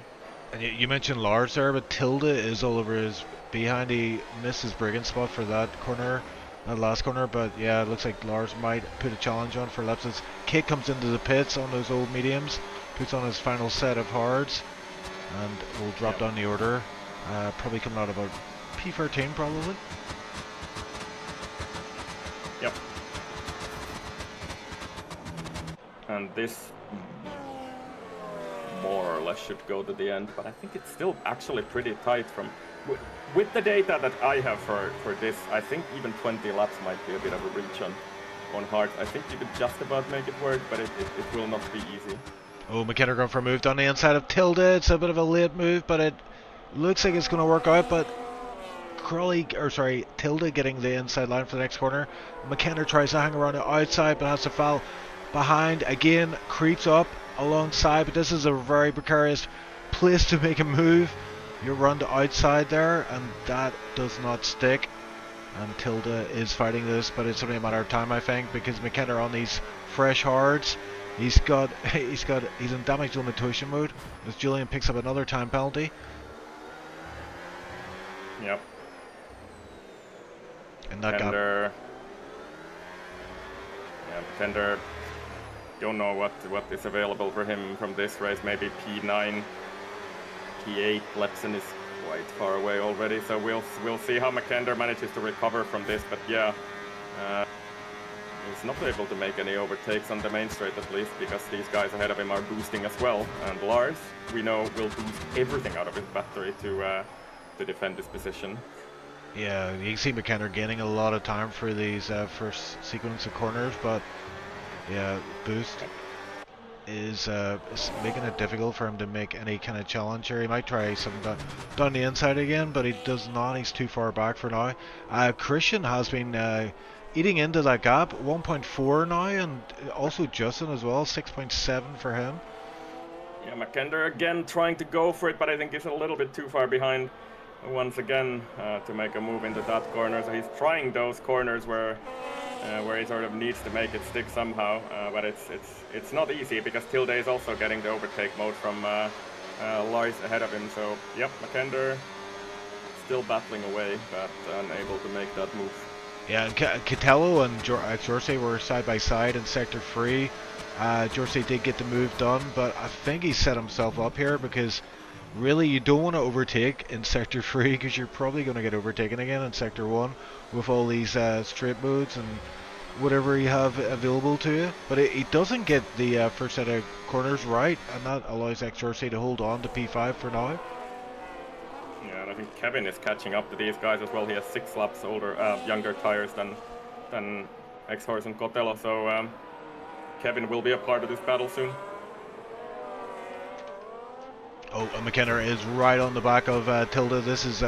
And you mentioned Lars there, but Tilda is all over his behind. He missed his brigand spot for that corner, that last corner, but yeah, it looks like Lars might put a challenge on for Lepson's. Kit comes into the pits on those old mediums, puts on his final set of hards, and will drop down the order. Probably coming out about P13 probably. Yep. And this more or less should go to the end, but I think it's still actually pretty tight from... With the data that I have for this, I think even 20 laps might be a bit of a reach on hard. I think you could just about make it work, but it will not be easy. Oh, McKenna going for a move down the inside of Tilda. It's a bit of a late move, but it looks like it's going to work out. But Tilda getting the inside line for the next corner. McKenna tries to hang around the outside, but has to fall behind again. Creeps up alongside, but this is a very precarious place to make a move. You run the outside there, and that does not stick. And Tilda is fighting this, but it's only a matter of time, I think, because McKenna on these fresh hards. He's in damage limitation mode as Julian picks up another time penalty. Yep. And that Tender. Yeah, Tender. Don't know what is available for him from this race. Maybe P9, P8. Lepson is quite far away already, so we'll see how McKender manages to recover from this. But yeah, he's not able to make any overtakes on the main straight at least, because these guys ahead of him are boosting as well. And Lars, we know, will boost everything out of his battery to defend his position. Yeah, you can see McKenna gaining a lot of time for these first sequence of corners, but yeah, boost is making it difficult for him to make any kind of challenge here. He might try something down the inside again, but he does not. He's too far back for now. Christian has been eating into that gap, 1.4 now, and also Justin as well, 6.7 for him. Yeah, McKender again trying to go for it, but I think he's a little bit too far behind once again to make a move into that corner. So he's trying those corners where he sort of needs to make it stick somehow, but it's not easy because Tilde is also getting the overtake mode from Lars ahead of him. So yep, McKender still battling away, but unable to make that move. Yeah, and Catello and Jorse were side by side in sector 3. Jorse did get the move done, but I think he set himself up here because really you don't want to overtake in sector 3 because you're probably going to get overtaken again in sector 1 with all these straight modes and whatever you have available to you. But he doesn't get the first set of corners right, and that allows Jorse to hold on to P5 for now. Yeah, and I think Kevin is catching up to these guys as well. He has 6 laps younger tires than X-Horse and Cotello, so Kevin will be a part of this battle soon. Oh, and McKenna is right on the back of Tilde. This is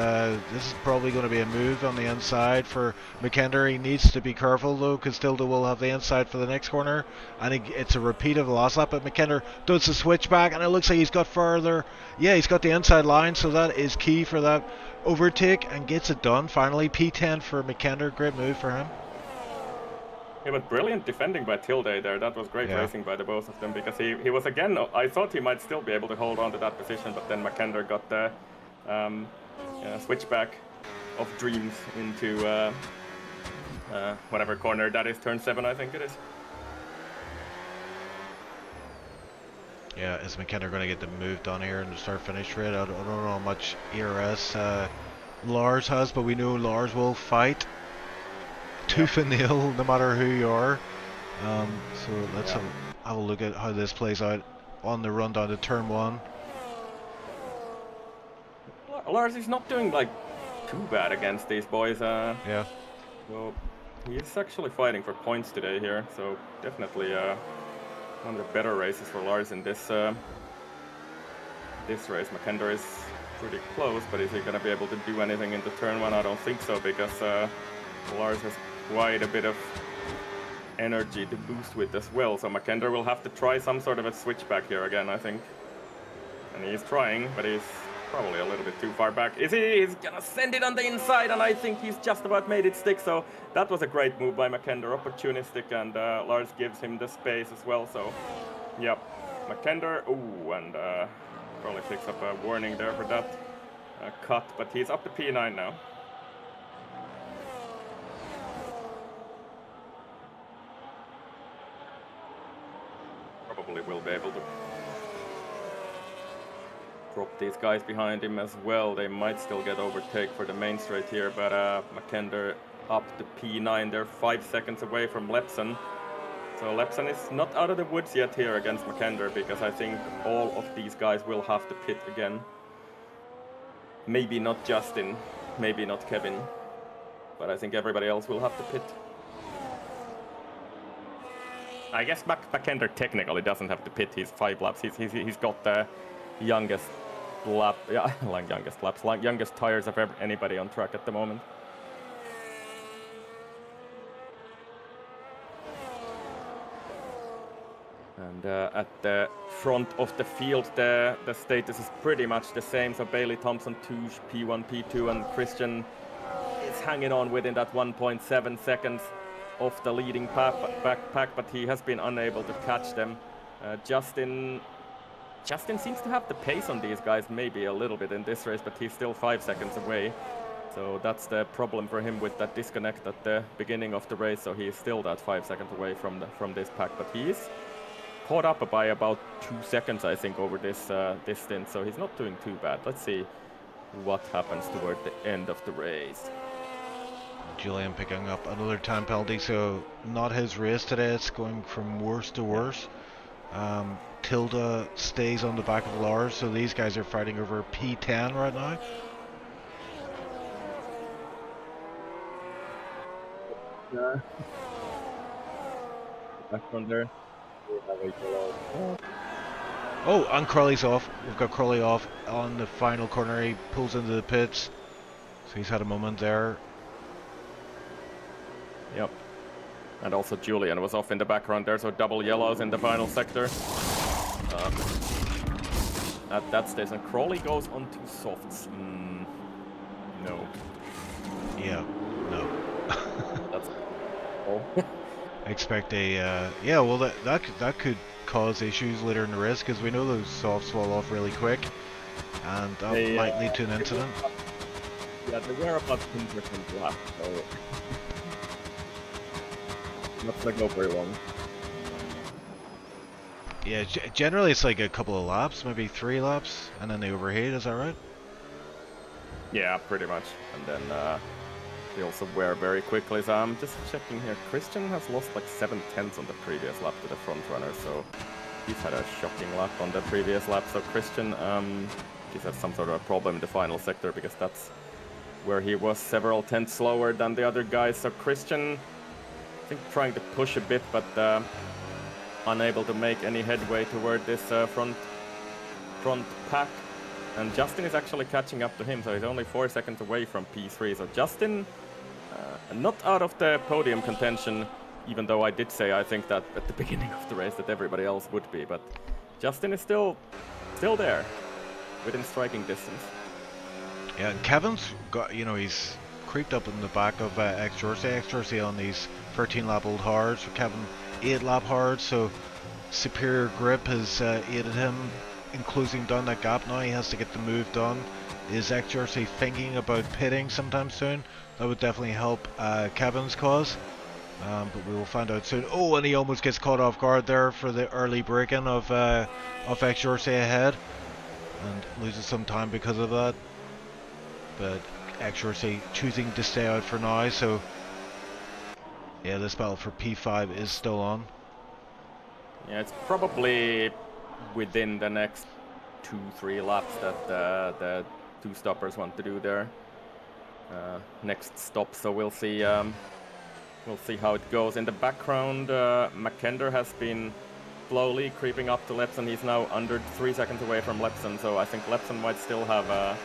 probably going to be a move on the inside for McKenna. He needs to be careful though, because Tilde will have the inside for the next corner, and it's a repeat of the last lap. But McKenna does the switchback, and it looks like he's got further. Yeah, he's got the inside line, so that is key for that overtake, and gets it done finally. P10 for McKenna. Great move for him. Yeah, but brilliant defending by Tilde there. That was great racing by the both of them, because he was again, I thought he might still be able to hold on to that position, but then McKender got the switchback of dreams into whatever corner that is, turn 7 I think it is. Yeah, is McKenna going to get the move done here in the start-finish rate? I don't know how much ERS Lars has, but we know Lars will fight tooth and nail no matter who you are. So let's have a look at how this plays out on the run down to turn 1. Lars is not doing like too bad against these boys. Yeah. Well, he is actually fighting for points today here, so definitely one of the better races for Lars in this this race. McKender is pretty close, but is he going to be able to do anything into turn 1? I don't think so, because Lars has quite a bit of energy to boost with as well. So McKender will have to try some sort of a switchback here again, I think. And he's trying, but he's probably a little bit too far back. He's gonna send it on the inside, and I think he's just about made it stick. So that was a great move by McKender, opportunistic, and Lars gives him the space as well. So, yep, McKender, ooh, and probably picks up a warning there for that cut, but he's up to P9 now. Probably will be able to drop these guys behind him as well. They might still get overtake for the main straight here, but McKender up to P9. They're 5 seconds away from Lepson. So Lepson is not out of the woods yet here against McKender, because I think all of these guys will have to pit again. Maybe not Justin, maybe not Kevin, but I think everybody else will have to pit. I guess McKender technically doesn't have to pit. He's 5 laps. He's got the youngest lap, yeah, like youngest laps, like youngest tires of anybody on track at the moment. And at the front of the field, the status is pretty much the same. So Bailey, Thompson, Touche, P1, P2, and Christian is hanging on within that 1.7 seconds of the leading backpack, but he has been unable to catch them. Justin seems to have the pace on these guys, maybe a little bit in this race, but he's still 5 seconds away. So that's the problem for him with that disconnect at the beginning of the race. So he is still that 5 seconds away from this pack, but he is caught up by about 2 seconds, I think, over this stint. So he's not doing too bad. Let's see what happens toward the end of the race. Julian picking up another time penalty, so not his race today. It's going from worse to worse. Tilda stays on the back of Lars, so these guys are fighting over P10 right now. back on there. We have a yellow. Oh, and Crawley's off. We've got Crawley off on the final corner. He pulls into the pits. So he's had a moment there. Yep. And also Julian was off in the background there, so double yellows in the final sector. At that stage, and Crawley goes on to softs. No. Yeah, no. That's oh. I expect a yeah. Well, that could cause issues later in the race because we know those softs fall off really quick, and that might lead to an incident. Yeah, they were about 10% left, so not gonna go very long. Yeah, generally it's like a couple of laps, maybe 3 laps, and then they overheat. Is that right? Yeah, pretty much. And then they also wear very quickly. So I'm just checking here. Christian has lost like 7/10 on the previous lap to the front runner, so he's had a shocking lap on the previous lap. So Christian, he's had some sort of a problem in the final sector because that's where he was several tenths slower than the other guys. So Christian, I think, trying to push a bit, but unable to make any headway toward this front pack. And Justin is actually catching up to him, so he's only 4 seconds away from P3. So Justin, not out of the podium contention, even though I did say I think that at the beginning of the race that everybody else would be, but Justin is still there, within striking distance. Yeah, and Kevin's got, you know, he's creeped up in the back of X-Jersey on these 13-lap old hards. For Kevin, 8-lap hards, so superior grip has aided him in closing down that gap. Now he has to get the move done. Is X-Jersey thinking about pitting sometime soon? That would definitely help Kevin's cause. But we will find out soon. Oh, and he almost gets caught off guard there for the early break-in of X-Jersey ahead, and loses some time because of that. But X-Jersey choosing to stay out for now, so yeah, this battle for P5 is still on. Yeah, it's probably within the next 2-3 laps that the two stoppers want to do their next stop. So we'll see. We'll see how it goes. In the background, McKender has been slowly creeping up to Lepson. He's now under 3 seconds away from Lepson, so I think Lepson might still have a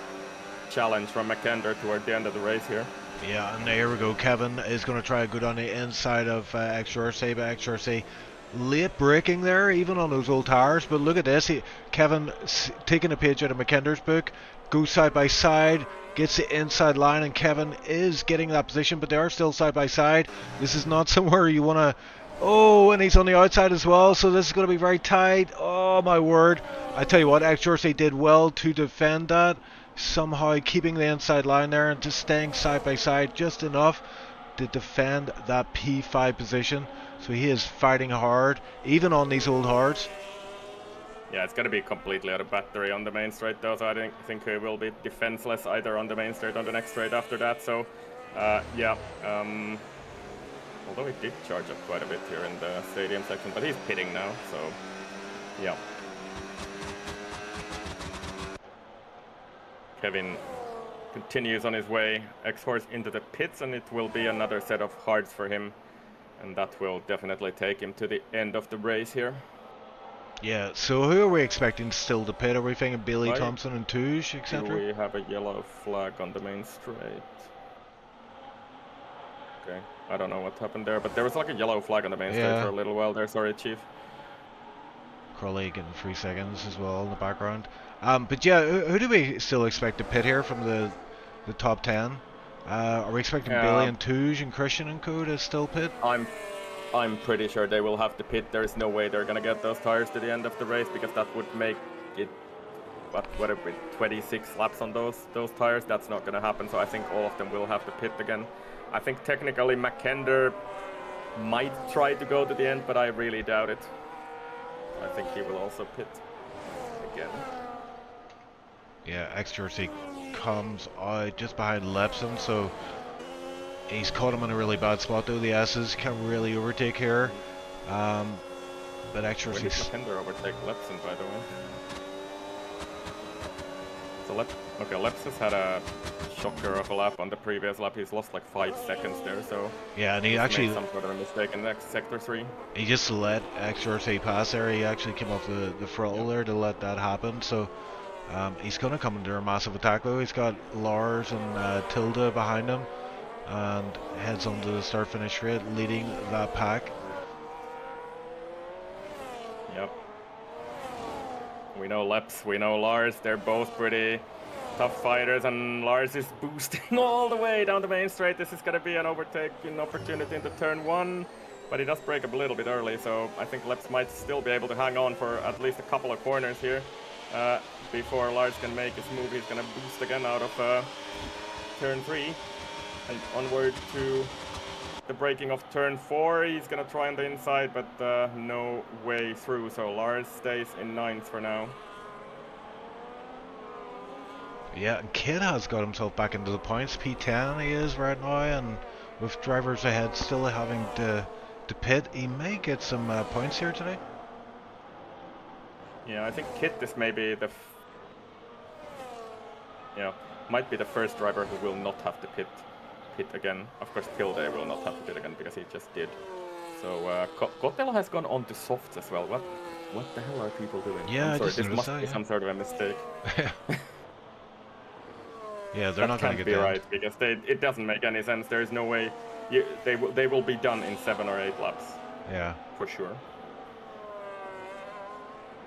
challenge from McKender toward the end of the race here. Yeah, and there we go. Kevin is going to try to go down the inside of X-Jersey, but X-Jersey late braking there, even on those old tires. But look at this, Kevin taking a page out of McKender's book, goes side by side, gets the inside line, and Kevin is getting that position, but they are still side by side. This is not somewhere you want to... Oh, and he's on the outside as well, so this is going to be very tight. Oh my word. I tell you what, X-Jersey did well to defend that, somehow keeping the inside line there and just staying side by side just enough to defend that P5 position. So he is fighting hard, even on these old hards. Yeah, it's going to be completely out of battery on the main straight though, so I think he will be defenseless either on the main straight or the next straight after that. So, yeah, although he did charge up quite a bit here in the stadium section, but he's pitting now, so, yeah. Kevin continues on his way, X-Horse into the pits, and it will be another set of hards for him. And that will definitely take him to the end of the race here. Yeah, so who are we expecting still to pit? Are we thinking Bailey, Thompson and Touche, etc.? Do we have a yellow flag on the main straight? Okay, I don't know what happened there, but there was like a yellow flag on the main straight for a little while there. Sorry, Chief. Crawley getting 3 seconds as well in the background. But yeah, who do we still expect to pit here from the top 10? Are we expecting Bailey and Touge and Christian and co to still pit? I'm pretty sure they will have to pit. There is no way they're gonna get those tires to the end of the race because that would make it whatever 26 laps on those tires. That's not gonna happen. So I think all of them will have to pit again. I think technically McKender might try to go to the end, but I really doubt it. I think he will also pit again. Yeah, X-Jersey comes out just behind Lepson, so he's caught him in a really bad spot though. The S's can't really overtake here. But X-Jersey... When did McKender overtake Lepson, by the way? So Okay, Leps has had a shocker of a lap on the previous lap. He's lost like 5 seconds there, so yeah, and he he's actually made some sort of a mistake in next sector 3. he just let XRC pass there. He actually came off the throttle there to let that happen. So he's going to come under a massive attack though. He's got Lars and Tilda behind him, and heads onto the start-finish straight, leading that pack. Yep. We know Leps, we know Lars. They're both pretty tough fighters, and Lars is boosting all the way down the main straight. This is going to be an overtaking opportunity into turn 1, but he does break up a little bit early, so I think Leps might still be able to hang on for at least a couple of corners here. Before Lars can make his move, he's going to boost again out of turn 3 and onward to the braking of turn 4. He's going to try on the inside, but no way through, so Lars stays in 9th for now. Yeah, and Kid has got himself back into the points. P10 he is right now, and with drivers ahead still having to pit, he may get some points here today. Yeah, I think Kit is maybe the might be the first driver who will not have to pit again. Of course, Tilde will not have to pit again because he just did. So Kotelo has gone on to softs as well. What the hell are people doing? Yeah, I'm sorry, this must be some sort of a mistake. Yeah, they're not going to get be down. Right, because it doesn't make any sense. There is no way they will be done in 7 or 8 laps. Yeah, for sure.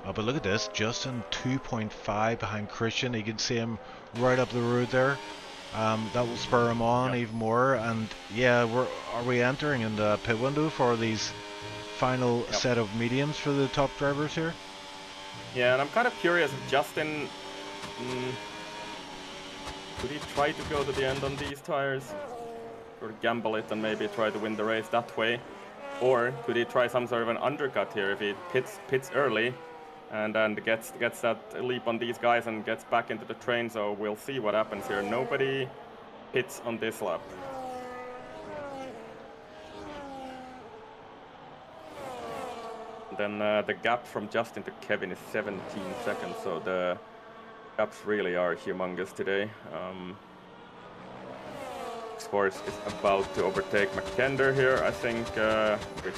Oh, but look at this, Justin 2.5 behind Christian. You can see him right up the road there. That will spur him on even more. And yeah, are we entering in the pit window for these final set of mediums for the top drivers here? Yeah, and I'm kind of curious if Justin could he try to go to the end on these tires, or gamble it and maybe try to win the race that way, or could he try some sort of an undercut here if he pits early and then gets that leap on these guys and gets back into the train? So we'll see what happens here. Nobody pits on this lap. Then the gap from Justin to Kevin is 17 seconds, so the gaps really are humongous today. Sports is about to overtake McKender here, I think, which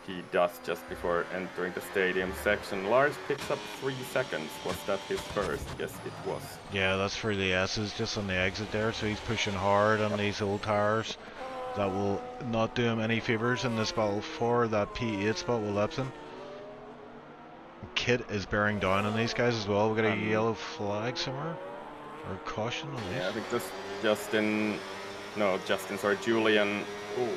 he does just before entering the stadium section. Lars picks up 3 seconds. Was that his first? Yes, it was. Yeah, that's for the S's just on the exit there, so he's pushing hard on these old tires. That will not do him any favors in this battle for that P8 spot with Lepson. Kit is bearing down on these guys as well. We got a yellow flag somewhere, or caution at least. Yeah, I think this Justin, sorry, Julian. Ooh.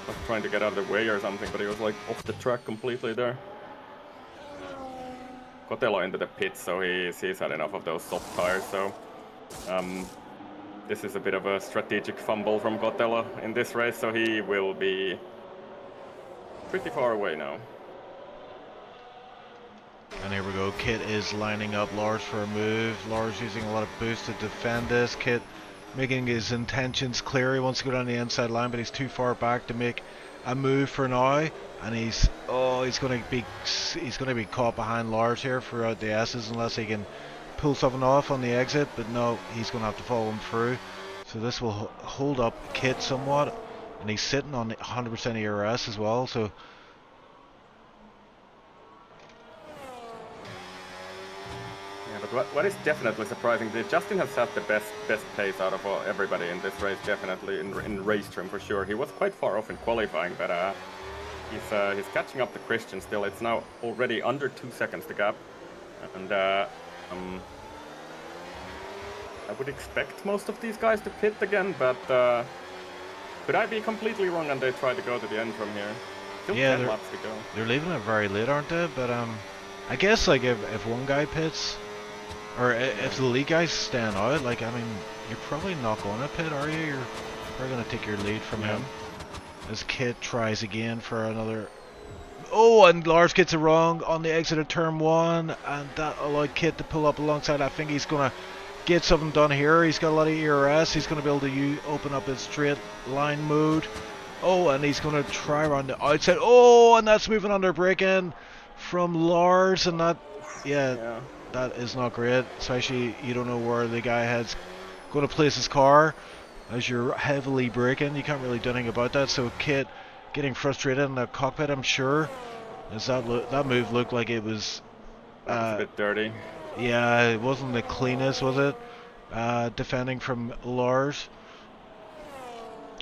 Was trying to get out of the way or something, but he was like off the track completely there. Kotelo into the pit, so he's had enough of those soft tires. So this is a bit of a strategic fumble from Kotelo in this race, so he will be pretty far away now. And here we go, Kit is lining up Lars for a move. Lars using a lot of boost to defend this. Kit making his intentions clear. He wants to go down the inside line, but he's too far back to make a move for now. And he's going to be caught behind Lars here throughout the S's unless he can pull something off on the exit. But no, he's going to have to follow him through. So this will hold up Kit somewhat, and he's sitting on 100% ERS as well. So. But what is definitely surprising is Justin has had the best pace out of everybody in this race, definitely in race trim for sure. He was quite far off in qualifying, but he's catching up to Christian still. It's now already under 2 seconds the gap, and I would expect most of these guys to pit again, but could I be completely wrong and they try to go to the end from here? Still 10 laps to go. They're leaving it very late, aren't they? But I guess like if one guy pits, or if the lead guys stand out, like, I mean, you're probably not going to pit, are you? You're probably going to take your lead from him. As Kit tries again for another. Oh, and Lars gets it wrong on the exit of turn 1, and that allowed Kit to pull up alongside. I think he's going to get something done here. He's got a lot of ERS. He's going to be able to open up his straight line mode. Oh, and he's going to try around the outside. Oh, and that's moving under braking from Lars, and that, that is not great, especially you don't know where the guy head's going to place his car. As you're heavily braking, you can't really do anything about that. So Kit getting frustrated in the cockpit, I'm sure, as that move looked like it was a bit dirty. Yeah, it wasn't the cleanest, was it? Defending from Lars,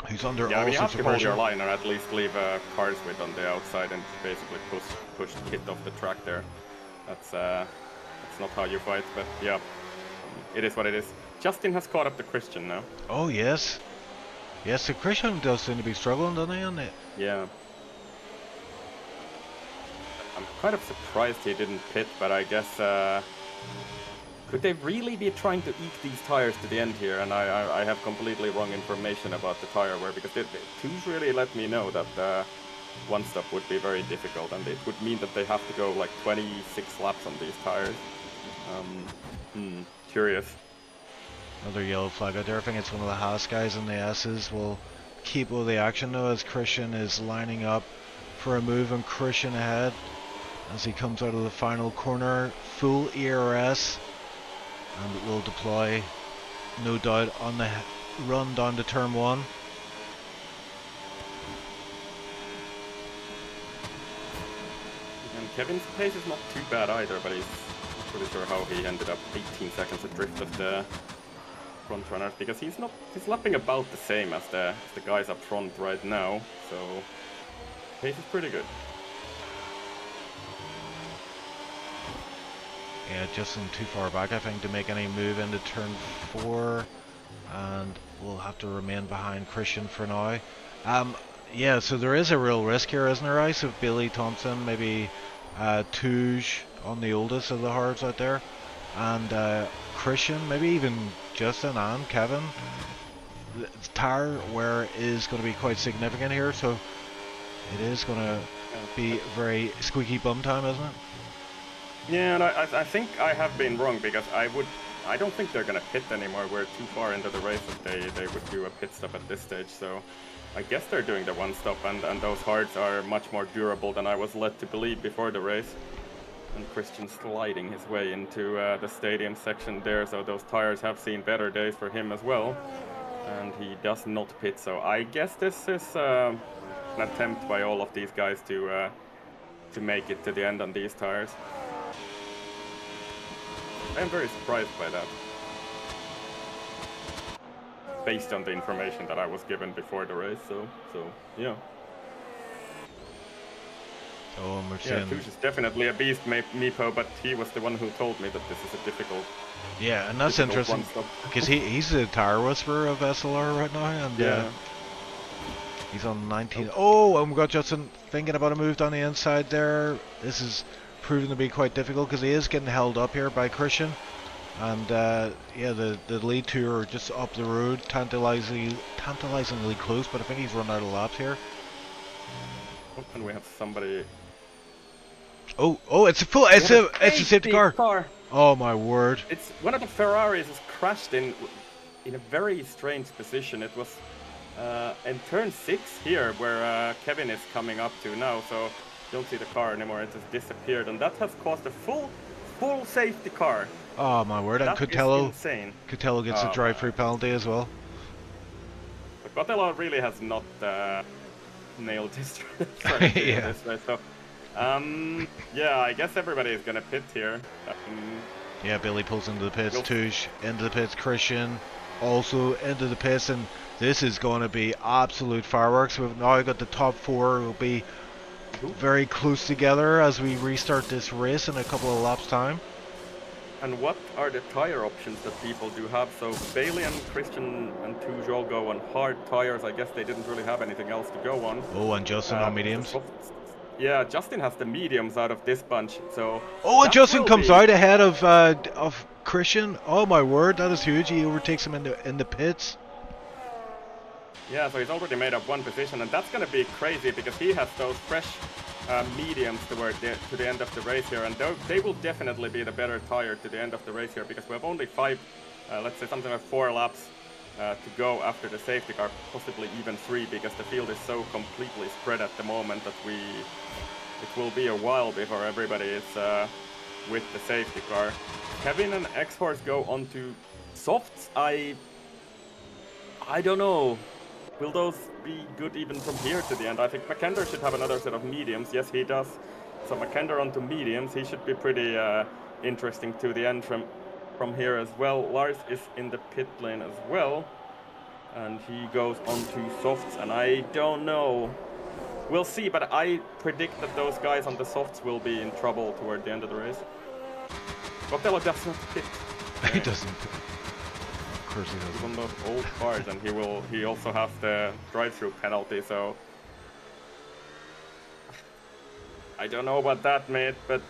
who's under yeah, all you sorts have of to hold pressure. your line or at least leave a cars width on the outside and basically push Kit off the track there. That's not how you fight, but yeah, it is what it is. Justin has caught up to Christian now. Oh yes, yes. So Christian does seem to be struggling, doesn't he? On it. Yeah. I'm kind of surprised he didn't pit, but I guess could they really be trying to eke these tires to the end here? And I have completely wrong information about the tire wear, because Toosh really let me know that one stop would be very difficult, and it would mean that they have to go like 26 laps on these tires. Curious. Another yellow flag out there. I think it's one of the Haas guys in the S's. Will keep all the action though, as Christian is lining up for a move, and Christian ahead as he comes out of the final corner. Full ERS, and it will deploy, no doubt, on the run down to turn 1. And Kevin's pace is not too bad either, but he's not pretty sure how he ended up 18 seconds adrift of the front runners, because he's lapping about the same as the guys up front right now, so pace is pretty good. Yeah, Justin too far back, I think, to make any move into turn 4, and we'll have to remain behind Christian for now. Yeah, so there is a real risk here, isn't there, Ice, of Billy Thompson, maybe Touge on the oldest of the hards out there, and Christian, maybe even Justin and Kevin. The tire wear is going to be quite significant here, so it is going to be very squeaky bum time, isn't it? Yeah, and I think I have been wrong, because I don't think they're gonna pit anymore. We're too far into the race if they would do a pit stop at this stage, so I guess they're doing the one stop, and those hards are much more durable than I was led to believe before the race. And Christian sliding his way into the stadium section there, so those tires have seen better days for him as well. And he does not pit, so I guess this is an attempt by all of these guys to make it to the end on these tires. I am very surprised by that, based on the information that I was given before the race, so yeah. Oh, and we're Yeah, Touche is definitely a beast, Meepo, but he was the one who told me that this is a difficult. Yeah, and that's interesting, because he's the tire whisperer of SLR right now, and yeah. He's on 19. Oh, and we've got Justin thinking about a move down the inside there. This is proving to be quite difficult, because he is getting held up here by Christian. And yeah, the lead two are just up the road, tantalizingly close, but I think he's run out of laps here. Oh, and we have somebody. Oh, it's a safety car. Oh my word! It's one of the Ferraris has crashed in a very strange position. It was in turn 6 here, where Kevin is coming up to now. So you don't see the car anymore. It just disappeared, and that has caused a full safety car. Oh my word! And Cotello gets a drive-through penalty as well. But Cotello really has not nailed this yeah. This race. So yeah, I guess everybody is gonna pit here. Yeah, Billy pulls into the pits, Touche into the pits, Christian also into the pits, and this is going to be absolute fireworks. We've now got the top 4 will be very close together as we restart this race in a couple of laps time. And what are the tire options that people do have? So Bailey and Christian and Touge all go on hard tires. I guess they didn't really have anything else to go on. Oh, and Justin on mediums. Yeah, Justin has the mediums out of this bunch. So. Oh, and Justin comes out ahead of Christian. Oh my word, that is huge. He overtakes him in the pits. Yeah, so he's already made up one position, and that's going to be crazy because he has those fresh mediums to the end of the race here, and they will definitely be the better tire to the end of the race here, because we have only 5, let's say something like 4 laps to go after the safety car, possibly even 3, because the field is so completely spread at the moment that it will be a while before everybody is with the safety car. Kevin and X-Horse go onto softs. I don't know. Will those be good even from here to the end? I think McKender should have another set of mediums. Yes, he does. So McKender onto mediums. He should be pretty interesting to the end from here as well. Lars is in the pit lane as well. And he goes onto softs, and I don't know. We'll see, but I predict that those guys on the softs will be in trouble toward the end of the race. Botello doesn't pit. He doesn't. Of course he He's doesn't. on those old cars, and he also has the drive-through penalty, so I don't know about that, mate, but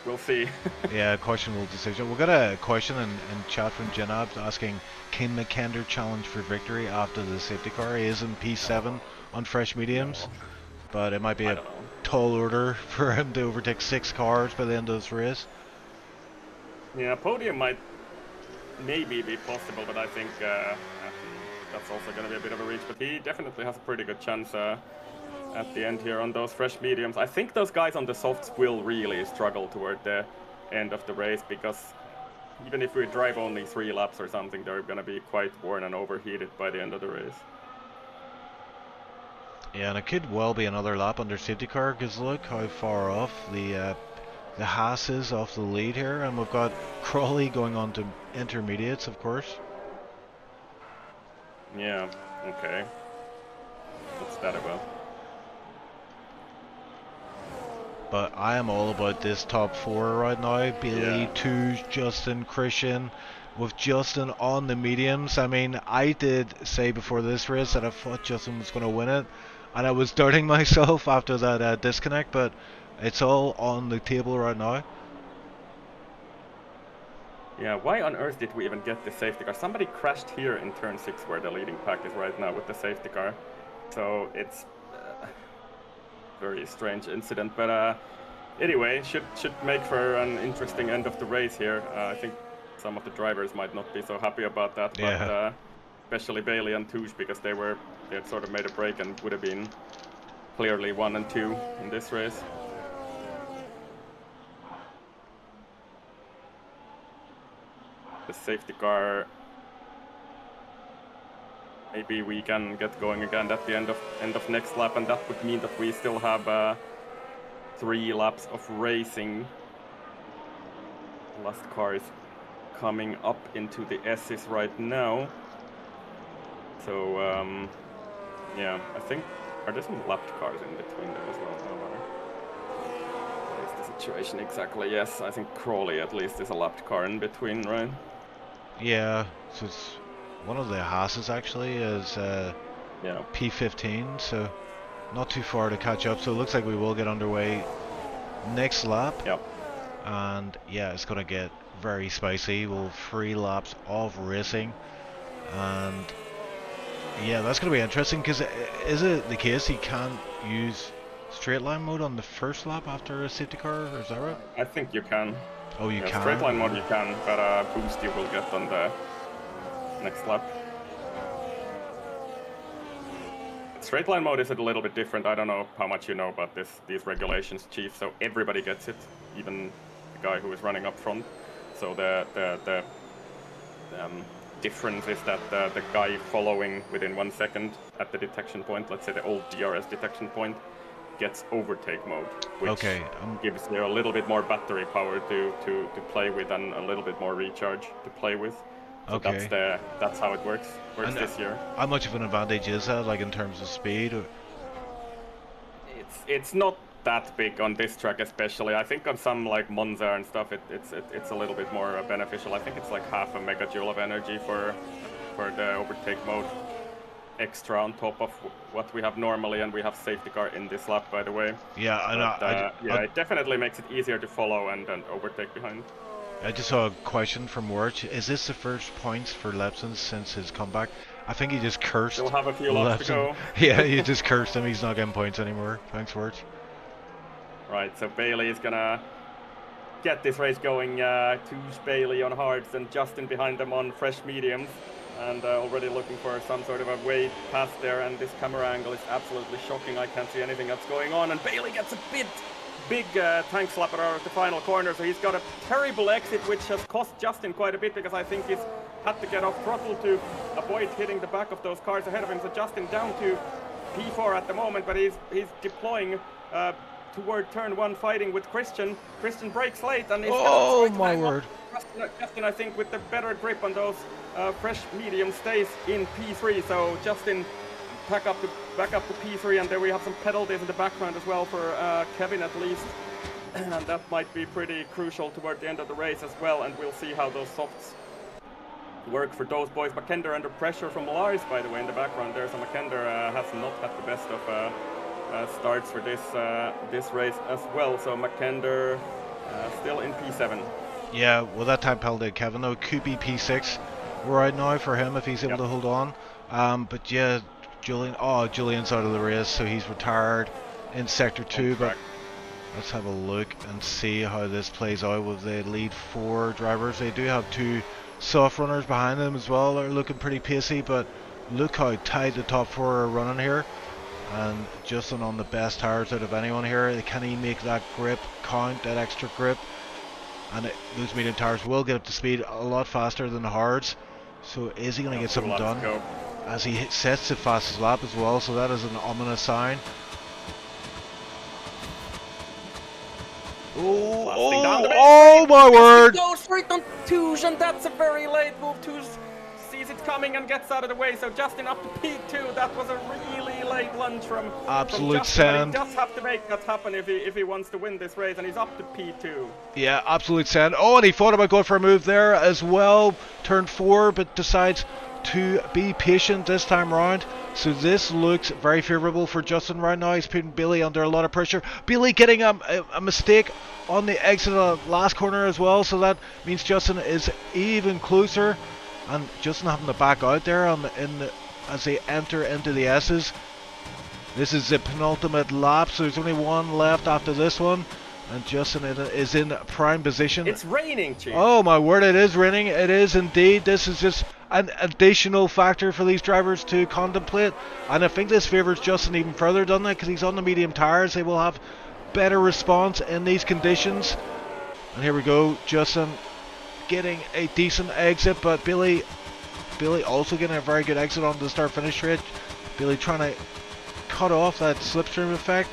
we'll see. Yeah, questionable decision. We got a question in chat from Janab asking, can McKender challenge for victory after the safety car? He is in P7 on fresh mediums, but it might be a tall order for him to overtake 6 cars by the end of this race. Yeah, podium might maybe be possible, but I think that's also going to be a bit of a reach. But he definitely has a pretty good chance at the end here on those fresh mediums. I think those guys on the softs will really struggle toward the end of the race, because even if we drive only 3 laps or something, they're going to be quite worn and overheated by the end of the race. Yeah, and it could well be another lap under safety car, because look how far off the Haas is off the lead here, and we've got Crawley going on to intermediates, of course. Yeah, okay. What's that about? But I am all about this top 4 right now. Bailey, Yeah. Touge, Justin, Christian. With Justin on the mediums, I mean, I did say before this race that I thought Justin was going to win it, and I was doubting myself after that disconnect, but it's all on the table right now. Yeah, why on earth did we even get the safety car? Somebody crashed here in turn 6 where the leading pack is right now with the safety car. So it's a very strange incident, but anyway, should make for an interesting end of the race here. I think some of the drivers might not be so happy about that, but especially Bailey and Touge, because they had sort of made a break and would have been clearly 1 and 2 in this race. The safety car, maybe we can get going again at the end of next lap, and that would mean that we still have 3 laps of racing. Last car is coming up into the S's right now. So yeah, I think, are there some lapped cars in between them as well? What is the situation exactly? Yes, I think Crawley at least is a lapped car in between, right? Yeah, so it's one of the Haas's actually is Yeah. P15, so not too far to catch up. So it looks like we will get underway next lap. Yep. And yeah, it's gonna get very spicy. We'll have 3 laps of racing, and yeah, that's gonna be interesting, because is it the case he can't use straight line mode on the first lap after a safety car, or is that right? I think you can. Oh, you can? Straight line mode you can, but boost you will get on the next lap. Straight line mode is a little bit different. I don't know how much you know about these regulations, Chief. So everybody gets it, even the guy who is running up front. So the difference is that the guy following within 1 second at the detection point, let's say the old DRS detection point, gets overtake mode, which gives you a little bit more battery power to play with, and a little bit more recharge to play with. So Okay. that's how it works this year. How much of an advantage is that, like in terms of speed? Or? It's not that big on this track, especially. I think on some like Monza and stuff, it's a little bit more beneficial. I think it's like half a megajoule of energy for the overtake mode extra on top of what we have normally, and we have safety car in this lap, by the way. Yeah, it definitely makes it easier to follow and overtake behind. I just saw a question from Wirch. Is this the first points for Lepson since his comeback? I think he just cursed. Still have a few laps to go. Yeah, he just cursed him. He's not getting points anymore. Thanks, Wirch. Right, so Bailey is gonna get this race going. Touge, Bailey on hards, and Justin behind them on fresh mediums. And already looking for some sort of a way past there, and this camera angle is absolutely shocking. I can't see anything that's going on, and Bailey gets a bit big tank slapper out of the final corner, so he's got a terrible exit, which has cost Justin quite a bit, because I think he's had to get off throttle to avoid hitting the back of those cars ahead of him. So Justin down to P4 at the moment, but he's deploying toward turn 1, fighting with Christian. Christian breaks late, and he's oh my word. Justin, I think, with the better grip on those fresh medium, stays in P3. So Justin back up to P3, and there we have some penalties in the background as well for Kevin at least, and that might be pretty crucial toward the end of the race as well. And we'll see how those softs work for those boys. Makender under pressure from Lars, by the way, in the background there. So Makender has not had the best of starts for this race as well. So Makender still in P7. Yeah, well, that time penalty Kevin though. Could be P6 right now for him if he's able to hold on. But yeah, Julian's out of the race, so he's retired in sector 2. But let's have a look and see how this plays out with the lead 4 drivers. They do have 2 soft runners behind them as well. They're looking pretty pacey, but look how tight the top 4 are running here. And Justin on the best tires out of anyone here. Can he make that grip count, that extra grip? And those medium tires will get up to speed a lot faster than the hards. So is he going to get something done? As he sets the fastest lap as well, so that is an ominous sign. Oh my word! Goes straight on Touche, and that's a very late move. Touche sees it coming and gets out of the way. So Justin up to P2. That was a really late lunge from absolute Justin, sand. But he does have to make that happen if he wants to win this race, and he's up to P2. Yeah, absolute sand. Oh, and he thought about going for a move there as well. Turn 4, but decides to be patient this time round. So this looks very favourable for Justin right now. He's putting Billy under a lot of pressure. Billy getting a mistake on the exit of the last corner as well, so that means Justin is even closer, and Justin having to back out there as they enter into the S's. This is the penultimate lap, so there's only one left after this one, and Justin is in prime position. It's raining, Chief. Oh my word, it is raining. It is indeed. This is just an additional factor for these drivers to contemplate, and I think this favours Justin even further, doesn't it? Because he's on the medium tires. They will have better response in these conditions. And here we go, Justin getting a decent exit, but Billy also getting a very good exit on the start finish straight. Billy trying to cut off that slipstream effect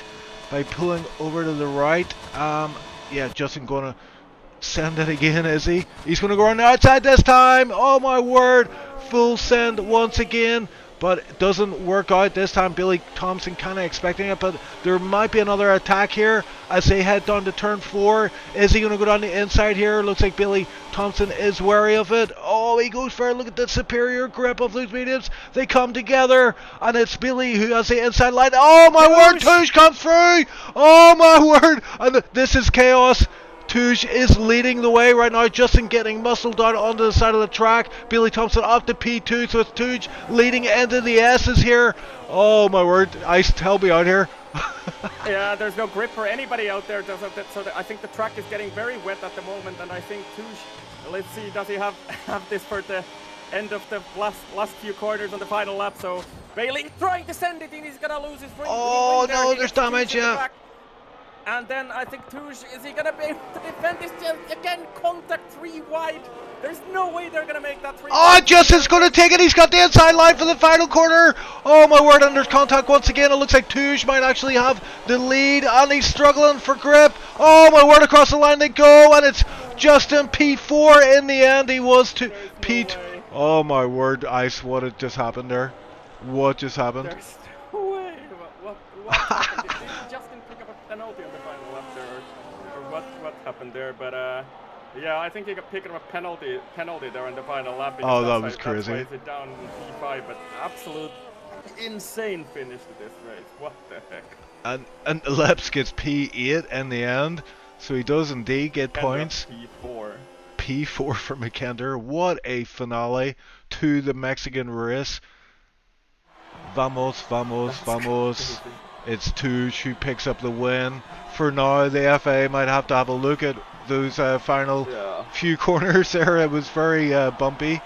by pulling over to the right. Yeah, Justin gonna send it again, is he? He's gonna go on the outside this time. Oh my word, full send once again, but it doesn't work out this time. Billy Thompson kind of expecting it, but there might be another attack here as they head down to turn 4. Is he gonna go down the inside here? Looks like Billy Thompson is wary of it. Oh, he goes for it. Look at the superior grip of those mediums. They come together, and it's Billy who has the inside line. Oh my word, Touche comes through. Oh my word, and this is chaos. Touche is leading the way right now. Justin getting muscled down onto the side of the track. Billy Thompson up to P2, so it's Touche leading into the S's here. Oh my word, ice, help me out here. Yeah, there's no grip for anybody out there, so I think the track is getting very wet at the moment, and I think Touche, let's see, does he have this for the end of the last few quarters on the final lap? So Bailey trying to send it in, he's gonna lose his ring. Oh no, there's damage, yeah. And then I think Touche, is he gonna be able to defend this? Again, contact 3 wide. There's no way they're gonna make that 3 wide. Oh, Justin's gonna take it. He's got the inside line for the final corner. Oh my word, and there's contact once again. It looks like Touche might actually have the lead, and he's struggling for grip. Oh my word, across the line they go, and it's Justin P4 in the end. He was to Pete. Oh my word, Ice, what had just happened there? What just happened? There's no way. What happened? Did Justin pick up a penalty on the final lap there, or what happened there? But yeah, I think he got picked up a penalty there in the final lap. Oh, that was crazy. That weighs it down in P5, but absolute insane finish to this race. What the heck? And Leps gets P8 in the end, so he does indeed get points. P4 for Makender. What a finale to the Mexican race. Vamos, vamos, vamos. It's Touche who picks up the win. For now, the FA might have to have a look at those final few corners there. It was very bumpy.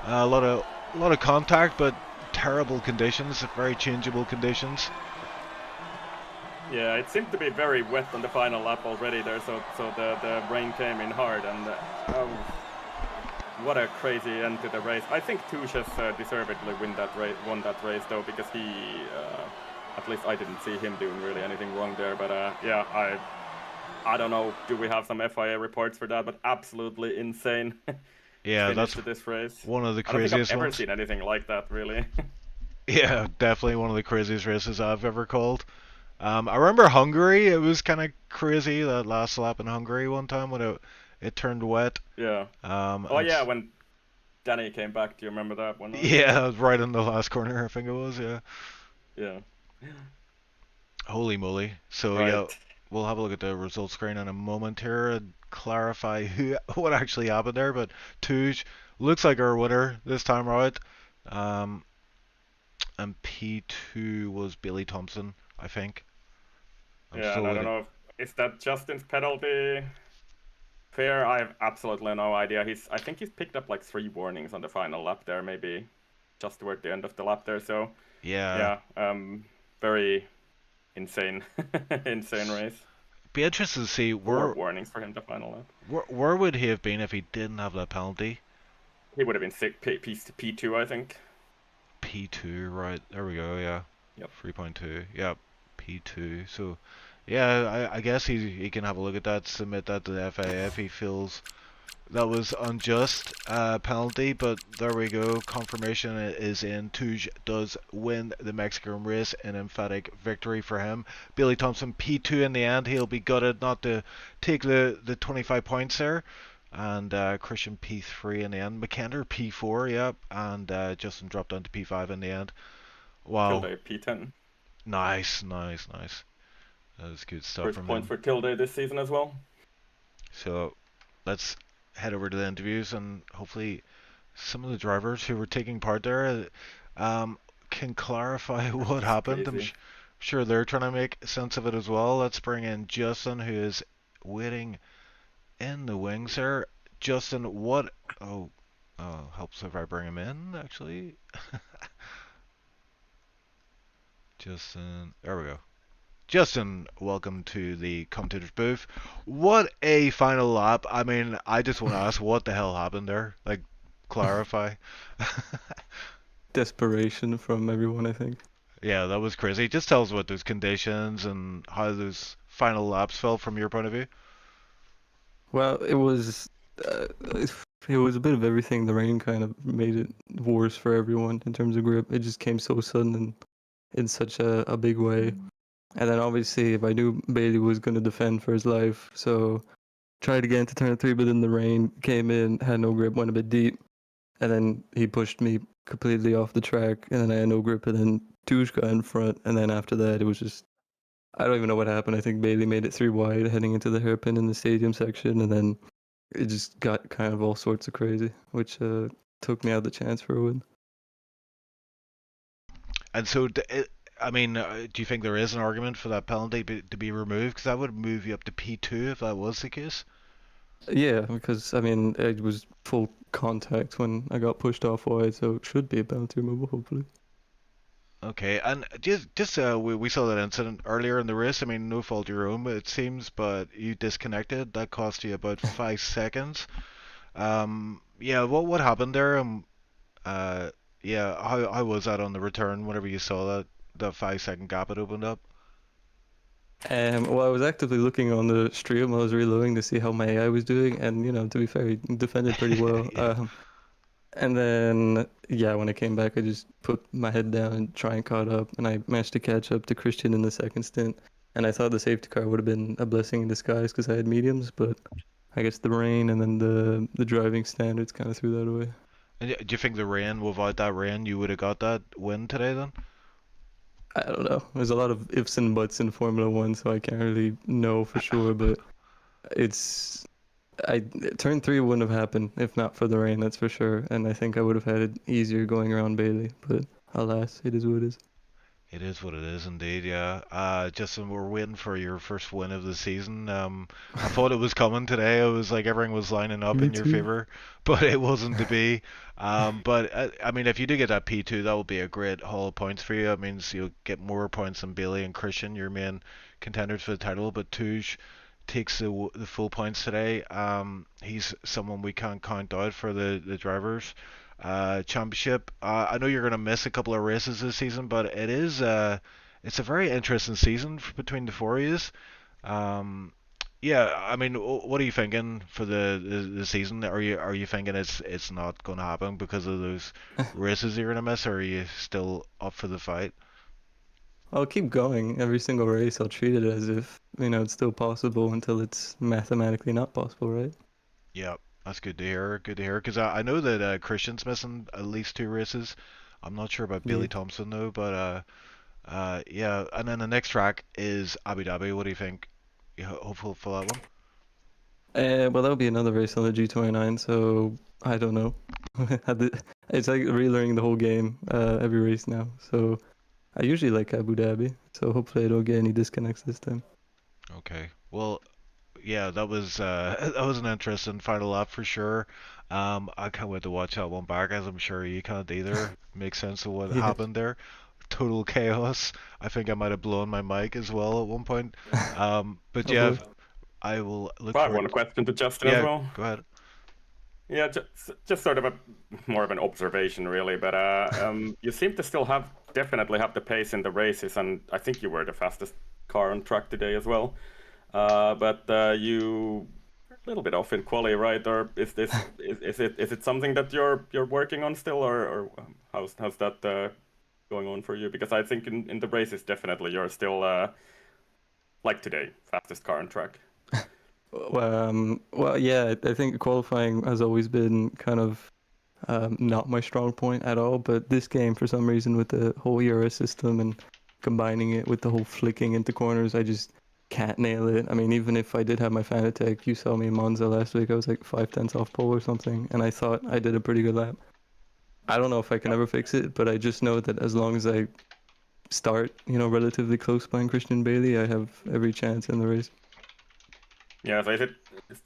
A lot of contact, but terrible conditions, very changeable conditions. Yeah, it seemed to be very wet on the final lap already there, so the rain came in hard, and oh, what a crazy end to the race. I think Tush has deservedly won that race though, because he, at least I didn't see him doing really anything wrong there. But yeah, I don't know. Do we have some FIA reports for that? But absolutely insane Yeah, finish that's to this race. one of the I don't think I've craziest ever ones. seen anything like that, really. Yeah, definitely one of the craziest races I've ever called. I remember Hungary. It was kind of crazy that last lap in Hungary one time when it turned wet. Yeah. Oh And yeah, when Danny came back. Do you remember that one? Or? yeah, right in the last corner, I think it was. Yeah. Yeah. Holy moly! So yeah, Right. we'll have a look at the results screen in a moment here and clarify what actually happened there. But Tuj looks like our winner this time out. Um, and P2 was Billy Thompson, I think. I'm Yeah, and still I don't looking. know if is that Justin's penalty fair. I have absolutely no idea. I think he's picked up like 3 warnings on the final lap there, maybe just toward the end of the lap there. So Yeah, yeah, very insane, insane race. be interested to see 4 warnings for him the final lap. where would he have been if he didn't have that penalty? He would have been sick, P2, I think. P2, right? There we go. Yeah, Yep. 3.2. Yep, P2. So, yeah, I guess he can have a look at that, submit that to the FIA if he feels that was unjust penalty. But there we go. Confirmation is in. Tuj does win the Mexican race, an emphatic victory for him. Billy Thompson P2 in the end. He'll be gutted not to take the 25 points there. And Christian P3 in the end. McKender P4, yep. And Justin dropped down to P5 in the end. Wow. Tilde P10. Nice, nice, nice. That was good stuff First from point him. for Tilde this season as well. So let's head over to the interviews and hopefully some of the drivers who were taking part there can clarify what It's happened. I'm crazy. sure they're trying to make sense of it as well. Let's bring in Justin, who is waiting in the wings there. Justin, what? Oh, helps if I bring him in, actually. Justin, there we go. Justin, welcome to the commentator's booth. What a final lap. I mean, I just want to ask what the hell happened there? Like, clarify. Desperation from everyone, I think. Yeah, that was crazy. Just tell us what those conditions and how those final laps felt from your point of view. Well, uh, it was a bit of everything. The rain kind of made it worse for everyone in terms of grip. It just came so sudden and in such a big way. And then obviously, if I knew Bailey was going to defend for his life, so tried again to turn 3, but then the rain came in, had no grip, went a bit deep, and then he pushed me completely off the track, and then I had no grip, and then Touche got in front, and then after that, it was just I don't even know what happened. I think Bailey made it 3 wide heading into the hairpin in the stadium section, and then it just got kind of all sorts of crazy, which took me out the chance for a win. And so, I mean, do you think there is an argument for that penalty to be removed? Because that would move you up to P2 if that was the case. Yeah, because I mean it was full contact when I got pushed off wide, so it should be a penalty removal, hopefully. Okay, and just we saw that incident earlier in the race. I mean, no fault of your own, it seems, but you disconnected. That cost you about 5 seconds. Yeah, what happened there? Yeah, how was that on the return? Whenever you saw that 5 second gap it opened up. Well, I was actively looking on the stream. I was reloading to see how my AI was doing, and to be fair, he defended pretty well. Yeah. And then, yeah, when I came back, I just put my head down and try and caught up, and I managed to catch up to Christian in the second stint. And I thought the safety car would have been a blessing in disguise because I had mediums, but I guess the rain and then the driving standards kind of threw that away. And do you think the rain, without that rain, you would have got that win today then? I don't know. There's a lot of ifs and buts in Formula One, so I can't really know for sure. But it's I turn 3 wouldn't have happened if not for the rain, that's for sure. And I think I would have had it easier going around Bailey. But alas, it is what it is. It is what it is indeed, yeah. Justin, we're waiting for your first win of the season. I thought it was coming today. It was like everything was lining up Me in your too. favor, but it wasn't to be. But I mean, if you do get that P2, that will be a great haul of points for you. That means you'll get more points than Bailey and Christian, your main contenders for the title. But Touche takes the full points today. He's someone we can't count out for the drivers championship. I know you're going to miss a couple of races this season, but it's a very interesting season between the four of you. Um, yeah, I mean, what are you thinking for the season? Are you thinking it's not going to happen because of those races you're going to miss, or are you still up for the fight? I'll keep going every single race. I'll treat it as if, it's still possible until it's mathematically not possible, right? Yeah, that's good to hear. Good to hear. Because I know that Christian's missing at least two races. I'm not sure about Yeah. Bailey Thompson though, but yeah. And then the next track is Abu Dhabi. What do you think? You hopeful for that one? Well, that'll be another race on the G29, so I don't know. It's like relearning the whole game every race now. So I usually like Abu Dhabi, so hopefully I don't get any disconnects this time. Okay. Well, yeah, that was that was an interesting final lap for sure. I can't wait to watch that one back, as I'm sure you can't either. Make sense of what Yeah. happened there. Total chaos. I think I might have blown my mic as well at one point. But Oh yeah, boy. I will look I have forward. one question to Justin as Yeah, well. go ahead. Yeah, just sort of a more of an observation, really. But you seem to still definitely have the pace in the races, and I think you were the fastest car on track today as well. But you a little bit off in quali, right? Or is it something that you're working on still, or how's that going on for you? Because I think in the races definitely you're still like today fastest car on track. Well, yeah, I think qualifying has always been kind of not my strong point at all. But this game, for some reason, with the whole ERS system and combining it with the whole flicking into corners, I just can't nail it. I mean, even if I did have my fan attack, you saw me in Monza last week, I was like 5/10 off pole or something, and I thought I did a pretty good lap. I don't know if I can Yeah. ever fix it, but I just know that as long as I start, relatively close behind Christian Bailey, I have every chance in the race. Yeah, so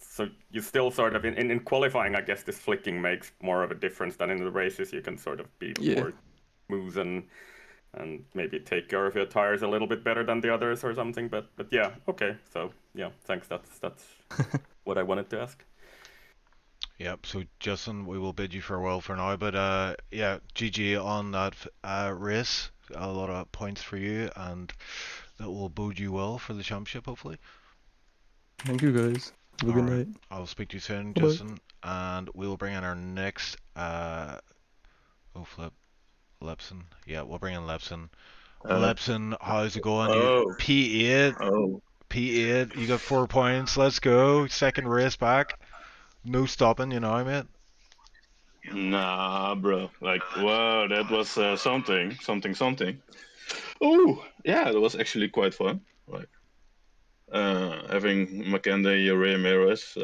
so you still sort of in qualifying, I guess this flicking makes more of a difference than in the races. You can sort of be Yeah. more smooth and maybe take care of your tires a little bit better than the others or something. But yeah, okay. So yeah, thanks. That's what I wanted to ask. Yep. So Justin, we will bid you farewell for now. But yeah, GG on that race. A lot of points for you, and that will bode you well for the championship, hopefully. Thank you guys. Have a All good right. night. I'll speak to you soon, Bye bye. Justin, and we will bring in our next oh flip, Lepson. Yeah, we'll bring in Lepson. Uh, Lepson, how's it going? You oh, P8, oh, P8. You got 4 points. Let's go. Second race back. No stopping, mate. nah, bro. Like, wow, that was something. Oh, yeah, that was actually quite fun. Like, having Mackenzie rear mirrors,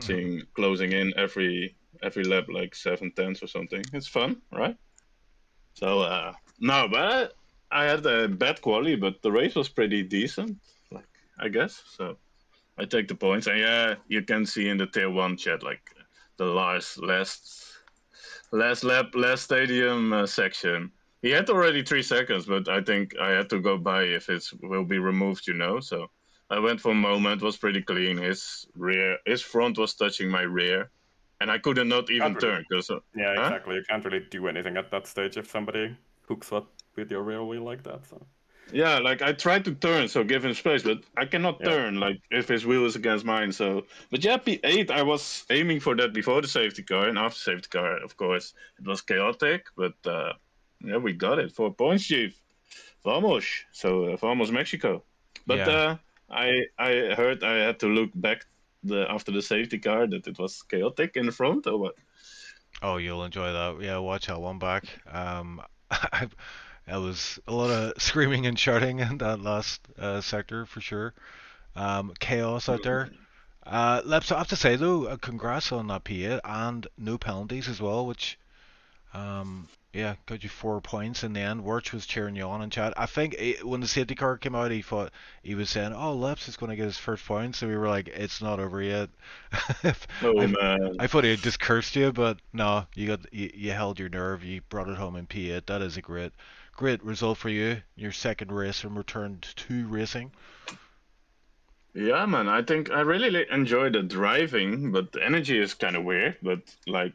seeing closing in every lap like 7/10 or something. It's fun, right? So, no, but I had a bad quali, but the race was pretty decent. Like, I guess so. I take the points, and yeah, you can see in the tier one chat like the last lap, last stadium section. He had already 3 seconds, but I think I had to go by if it will be removed. So I went for a moment, was pretty clean. His front was touching my rear, and I could not even Can't really, turn because, yeah, huh? exactly. You can't really do anything at that stage if somebody hooks up with your rear wheel like that. So Yeah, like I tried to turn, so give him space, but I cannot yeah. turn, like if his wheel is against mine. So, but yeah, P8, I was aiming for that before the safety car, and after safety car, of course, it was chaotic. But yeah, we got it. 4 points, Chief. Vamos. So vamos Mexico. But Yeah. I heard I had to look back after the safety car that it was chaotic in the front, or what? Oh, you'll enjoy that. Yeah, watch that one back. I, that was a lot of screaming and shouting in that last sector for sure. Chaos out there. Leps, I have to say though, congrats on that P8 and no penalties as well, which Yeah, got you 4 points in the end. Wirch was cheering you on in chat. I think when the safety car came out, he was saying, "Oh, Lips is going to get his first points." So we were like, "It's not over yet." Oh I man. I thought he had just cursed you, but no, you held your nerve. You brought it home in P8. That is a great result for you. Your second race and returned to racing. Yeah, man. I think I really enjoy the driving, but the energy is kind of weird. But like,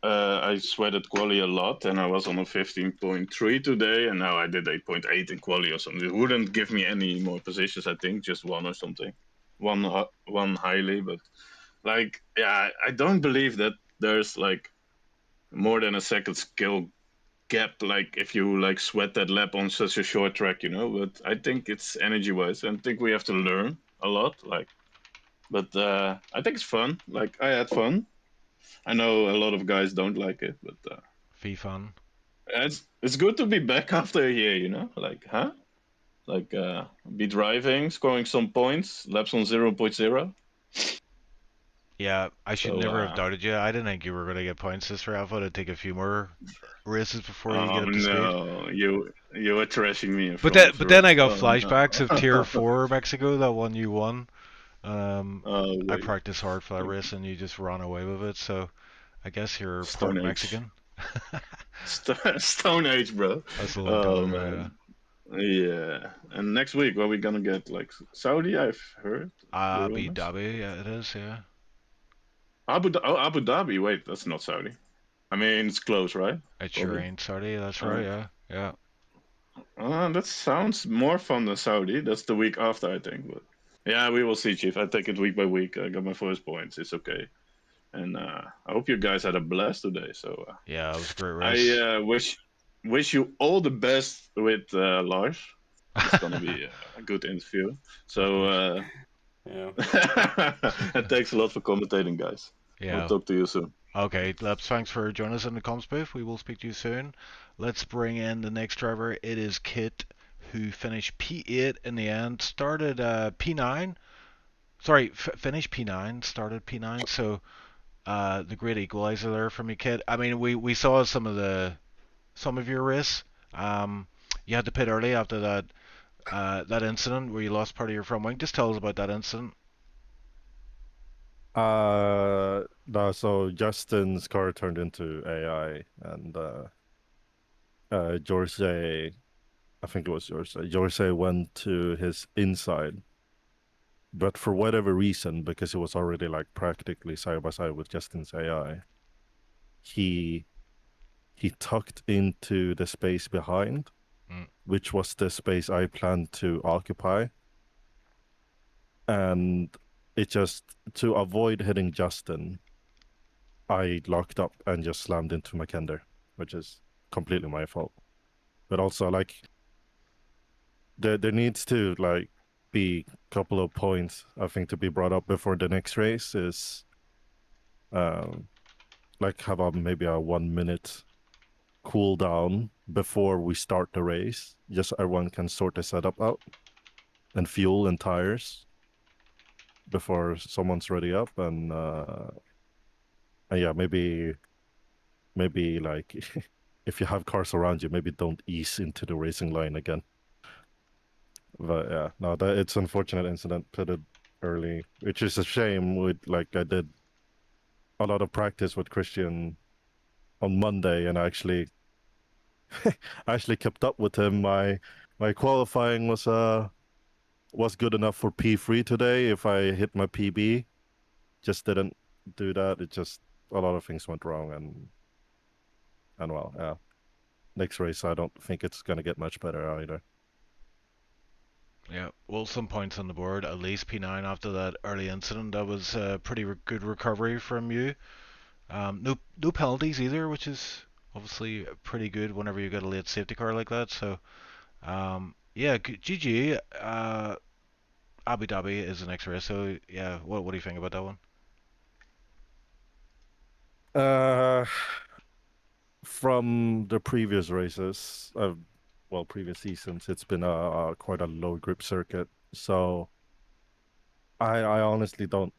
I sweated quali a lot, and I was on a 15.3 today, and now I did 8.8 in quali or something. It wouldn't give me any more positions. I think just one or something, one highly. But like, yeah, I don't believe that there's like more than a second skill gap. Like if you like sweat that lap on such a short track, you know. But I think it's energy wise, and I think we have to learn a lot. Like. But I think it's fun. Like I had fun. I know a lot of guys don't like it, but Fee fun. it's good to be back after a year. You know, like huh? Like be driving, scoring some points, laps on 0.0. Yeah, I should So never have doubted you. I didn't think you were going to get points this round. I thought it'd take a few more races before you get oh up to speed. no, you were trashing me in But front then, of but then I Rob. got Oh flashbacks of Tier no. 4 Mexico, that one you won. Oh I wait, practiced hard for that race and you just ran away with it, so I guess you're part Stone Age, Mexican. Stone Age, bro. That's a long time Oh ago, yeah. man. Yeah, and next week, what are we gonna get? Like Saudi, I've heard the Abu rumors. Dhabi, yeah, it is, yeah. Abu Dhabi. Wait, that's not Saudi. I mean, it's close, right? It sure Probably. ain't Saudi, that's right, Uh, yeah. Yeah. that sounds more fun than Saudi. That's the week after, I think. But yeah, we will see, Chief. I take it week by week. I got my first points. It's okay. And I hope you guys had a blast today. So Yeah, it was a great I race. wish you all the best with Lars. It's gonna be a good interview. Of So course. Yeah. and thanks a lot for commentating, guys. We'll Yeah. talk to you soon. Okay, Leps, thanks for joining us in the comms booth. We will speak to you soon. Let's bring in the next driver. It is Kit, who finished P8 in the end. Started P9. Sorry, finished P9. Started P9. So the great equalizer there from you, Kit. I mean, we saw some of your race. You had to pit early after that incident where you lost part of your front wing. Just tell us about that incident. No, so Justin's car turned into AI, and Jorge, I think it was Jorge went to his inside, but for whatever reason, because it was already like practically side by side with Justin's AI, he tucked into the space behind, which was the space I planned to occupy, and it just, to avoid hitting Justin, I locked up and just slammed into McKender, which is completely my fault. But also, like, there needs to like be a couple of points I think to be brought up before the next race is, like have maybe a 1 minute cool down before we start the race, just everyone can sort the setup out and fuel and tires before someone's ready up, and yeah, maybe like if you have cars around you, maybe don't ease into the racing line again. But yeah, no, it's unfortunate incident, pitted early, which is a shame. With like, I did a lot of practice with Christian on Monday, and I actually kept up with him. My qualifying was good enough for P3 today. If I hit my PB, just didn't do that. It just, a lot of things went wrong, and well, yeah. Next race, I don't think it's gonna get much better either. Yeah, well, some points on the board, at least P9 after that early incident. That was a pretty good recovery from you. No penalties either, which is obviously pretty good whenever you get a late safety car like that. So, yeah, GG. Abu Dhabi is the next race. So, yeah, what do you think about that one? From the previous races, well, previous seasons, it's been a quite a low grip circuit. So I honestly don't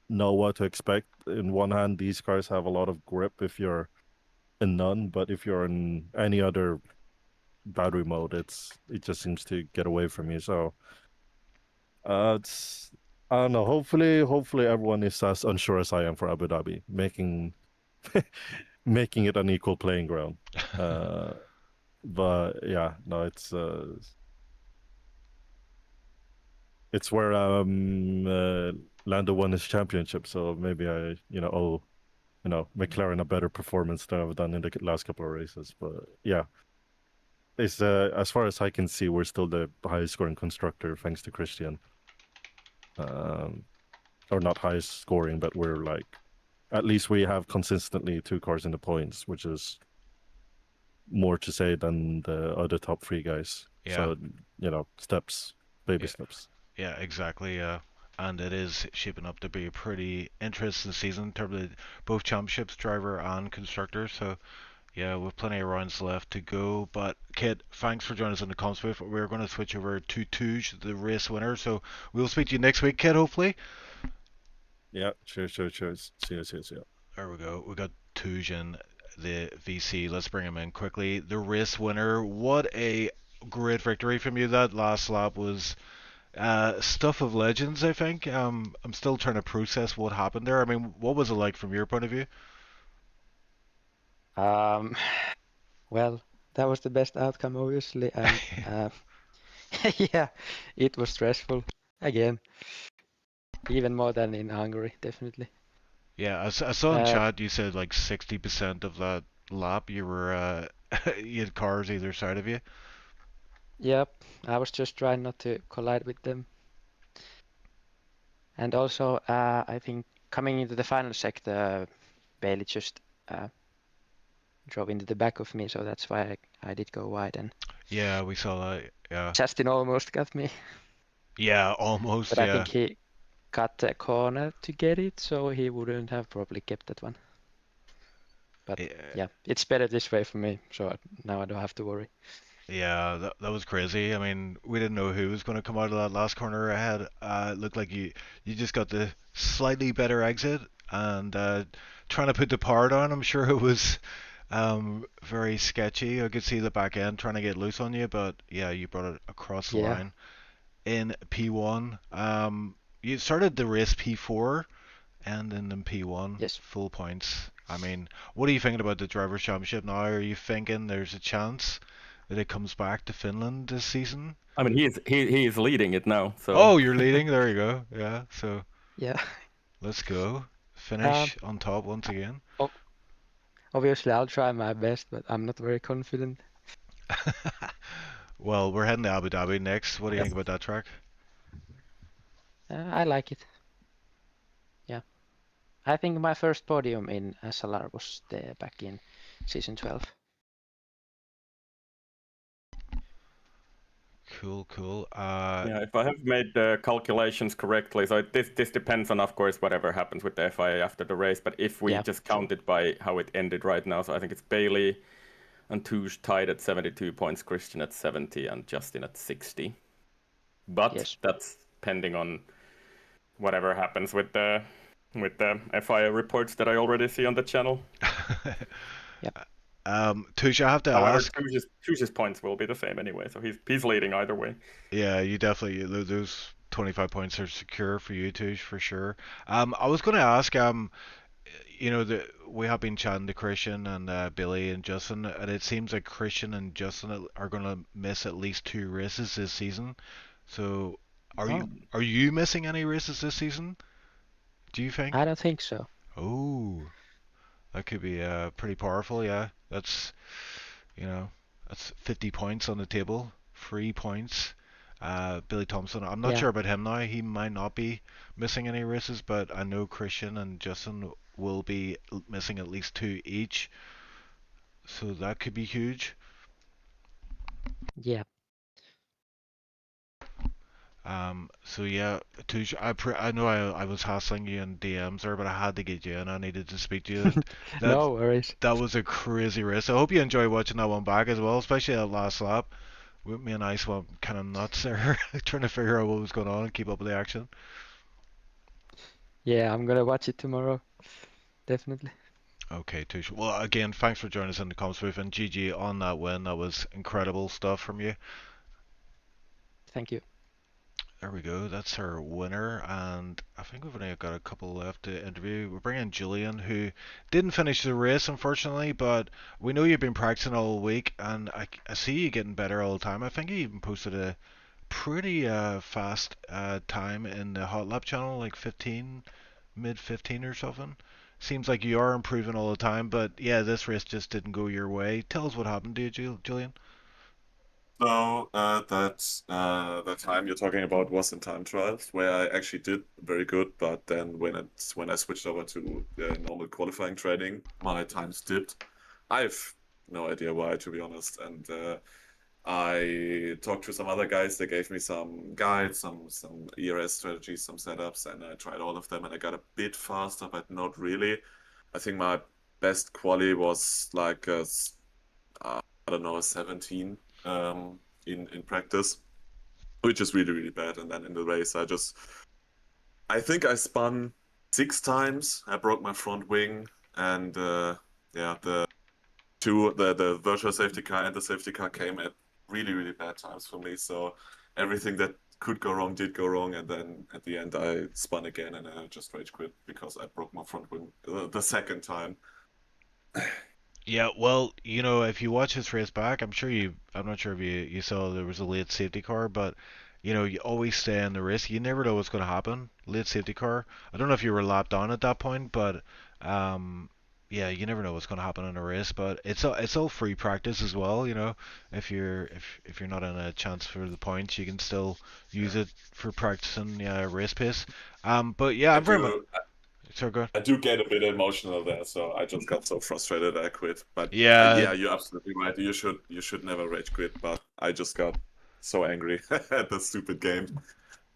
know what to expect. In one hand, these cars have a lot of grip if you're in none, but if you're in any other battery mode, it just seems to get away from you. So it's I don't know. Hopefully everyone is as unsure as I am for Abu Dhabi, making making it an equal playing ground. But yeah, no, it's where Lando won his championship, so maybe I owe McLaren a better performance than I've done in the last couple of races. But yeah, it's as far as I can see, we're still the highest scoring constructor thanks to Christian. Or not highest scoring, but we're like, at least we have consistently 2 cars in the points, which is more to say than the other top 3 guys. Yeah. So, steps, baby Yeah. steps. Yeah, exactly. And it is shaping up to be a pretty interesting season in terms of both championships, driver and constructor. So yeah, with plenty of rounds left to go. But Kit, thanks for joining us in the comms booth. We're going to switch over to Touge, the race winner. So we'll speak to you next week, Kit, hopefully. Yeah, cheers. See you. There we go. We got Touge in the VC. Let's bring him in quickly. The race winner. What a great victory from you. That last lap was stuff of legends, I think. I'm still trying to process what happened there. I mean, what was it like from your point of view? Well, that was the best outcome, obviously, and yeah, it was stressful again, even more than in Hungary, definitely. Yeah, I saw in chat you said like 60% of that lap you were you had cars either side of you. Yep, I was just trying not to collide with them. And also, I think coming into the final sector, Bailey just drove into the back of me, so that's why I did go wide, and Yeah, we saw that. Yeah. Justin almost got me, Yeah, almost. but Yeah. I think he cut a corner to get it, so he wouldn't have probably kept that one. But yeah, it's better this way for me, so now I don't have to worry. Yeah, that was crazy. I mean, we didn't know who was going to come out of that last corner ahead. It looked like you just got the slightly better exit and trying to put the power down. I'm sure it was very sketchy. I could see the back end trying to get loose on you, but yeah, you brought it across the line in P1. You started the race P4 and then in P1. Yes. Full points. I mean, what are you thinking about the Drivers' Championship now? Are you thinking there's a chance that it comes back to Finland this season? I mean, he is leading it now. So. Oh, you're leading. There you go. Yeah. So. Yeah. Let's go. Finish on top once again. Obviously, I'll try my best, but I'm not very confident. Well, we're heading to Abu Dhabi next. What do you think about that track? I like it. Yeah. I think my first podium in SLR was there back in season 12. Cool. Yeah, if I have made the calculations correctly, so this depends on, of course, whatever happens with the FIA after the race. But if we just count it by how it ended right now, so I think it's Bailey and Touge tied at 72 points, Christian at 70, and Justin at 60. But that's pending on whatever happens with the FIA reports that I already see on the channel. Touge, I have to ask. Touge's points will be the same anyway, so he's leading either way. Yeah, you definitely those 25 points are secure for you, Touge, for sure. I was going to ask. We have been chatting to Christian and Billy and Justin, and it seems like Christian and Justin are going to miss at least 2 races this season. So, are you missing any races this season? Do you think? I don't think so. Oh, that could be pretty powerful. Yeah, that's 50 points on the table, 3 points. Billy Thompson, I'm not sure about him now. He might not be missing any races, but I know Christian and Justin will be missing at least 2 each. So that could be huge. Yeah. So yeah, Touche, I know I was hassling you in DMs there, but I had to get you in. I needed to speak to you. No worries. That was a crazy race. I hope you enjoy watching that one back as well, especially that last lap. With me and Ice went kind of nuts there, trying to figure out what was going on and keep up with the action. Yeah, I'm gonna watch it tomorrow. Definitely. Okay, Tush. Well, again, thanks for joining us in the comments booth, and GG on that win. That was incredible stuff from you. Thank you. There we go. That's our winner, and I think we've only got a couple left to interview. We're bringing Julian, who didn't finish the race, unfortunately, but we know you've been practicing all week, and I see you getting better all the time. I think you even posted a pretty fast time in the Hot Lap channel, like 15, mid 15 or something. Seems like you are improving all the time, but yeah, this race just didn't go your way. Tell us what happened to you, Julian. So that time you're talking about was in time trials where I actually did very good, but then when I switched over to normal qualifying training, my times dipped. I have no idea why, to be honest. And I talked to some other guys. They gave me some guides, some ERS strategies, some setups, and I tried all of them, and I got a bit faster, but not really. I think my best quali was like I don't know, a 17 in practice, which is really, really bad. And then in the race, I think I spun 6 times. I broke my front wing, and yeah, the virtual safety car and the safety car came at really, really bad times for me. So everything that could go wrong did go wrong, and then at the end I spun again, and I just rage quit because I broke my front wing the second time. Yeah, well, you know, if you watch his race back, I'm not sure if you saw there was a late safety car, but you know, you always stay in the race. You never know what's going to happen. Late safety car. I don't know if you were lapped on at that point, but um, yeah, you never know what's going to happen in a race. But it's all free practice as well. You know, if you're not in a chance for the points, you can still use it for practicing race pace. But yeah, I I'm very much. do. Sorry, go. I do get a bit emotional there, so I just got so frustrated I quit. But Yeah, yeah, you're absolutely right. You should never rage quit, but I just got so angry at the stupid game.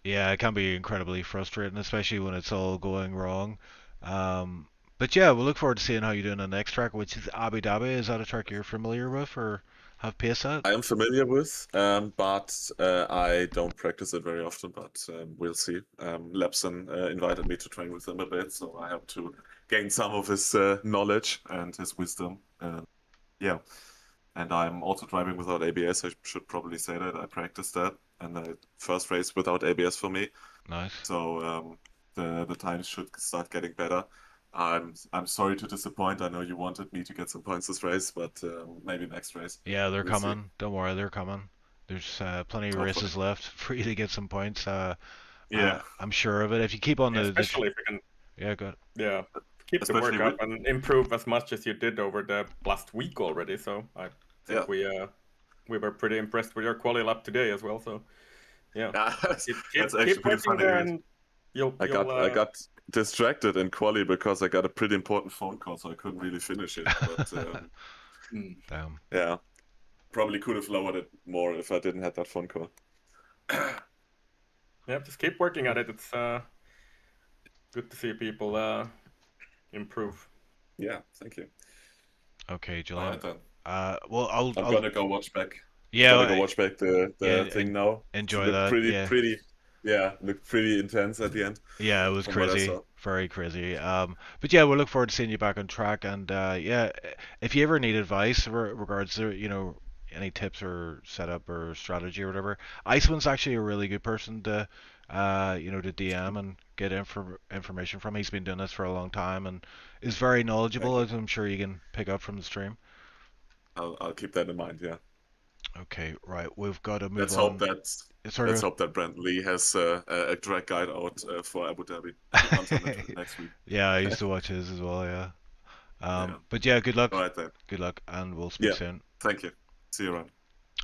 yeah, it can be incredibly frustrating, especially when it's all going wrong. But yeah, we'll look forward to seeing how you do in the next track, which is Abu Dhabi. Is that a track you're familiar with or have pace at? I am familiar with, but I don't practice it very often. But we'll see. Lepson invited me to train with him a bit, so I have to gain some of his knowledge and his wisdom. Yeah. And I'm also driving without ABS. I should probably say that I practiced that, and the first race without ABS for me. Nice. So the times should start getting better. I'm sorry to disappoint. I know you wanted me to get some points this race, but maybe next race. Yeah, they're We'll see. coming. Don't worry, they're coming. There's plenty of Hopefully. races left for you to get some points. Yeah. I'm sure of it. If you keep on Yeah, the especially if you can, yeah, good. yeah, keep the Especially work up and improve as much as you did over the last week already. So I think Yeah. we were pretty impressed with your quality lap today as well. So yeah, That's keep, actually keep pretty working funny. there, Because and you'll I got distracted in quali because I got a pretty important phone call, so I couldn't really finish it. But Damn. yeah, probably could have lowered it more if I didn't have that phone call. yeah, just keep working at it. It's good to see people improve. Yeah, thank you. Okay, All Julian. right then. Well, I'm gonna go watch back. yeah, Gonna go watch back the yeah, thing now. enjoy Looked that. pretty, Yeah. looked pretty intense at the end. Yeah, it was From what I crazy, saw. very crazy. But yeah, we'll look forward to seeing you back on track. And yeah, if you ever need advice regards to any tips or setup or strategy or whatever, Iceman's actually a really good person to to DM and get information from. He's been doing this for a long time and is very knowledgeable, Thank as I'm sure you can pick up from the stream. I'll keep that in mind. Yeah. Okay, right, we've got to move Let's on. hope that Sorry, let's hope that Brandon Lee has a drag guide out for Abu Dhabi until next week. yeah, I used to watch his as well. Yeah. Yeah. But yeah, good luck. All right then. Good luck, and we'll speak Yeah. soon. Thank you. See you around.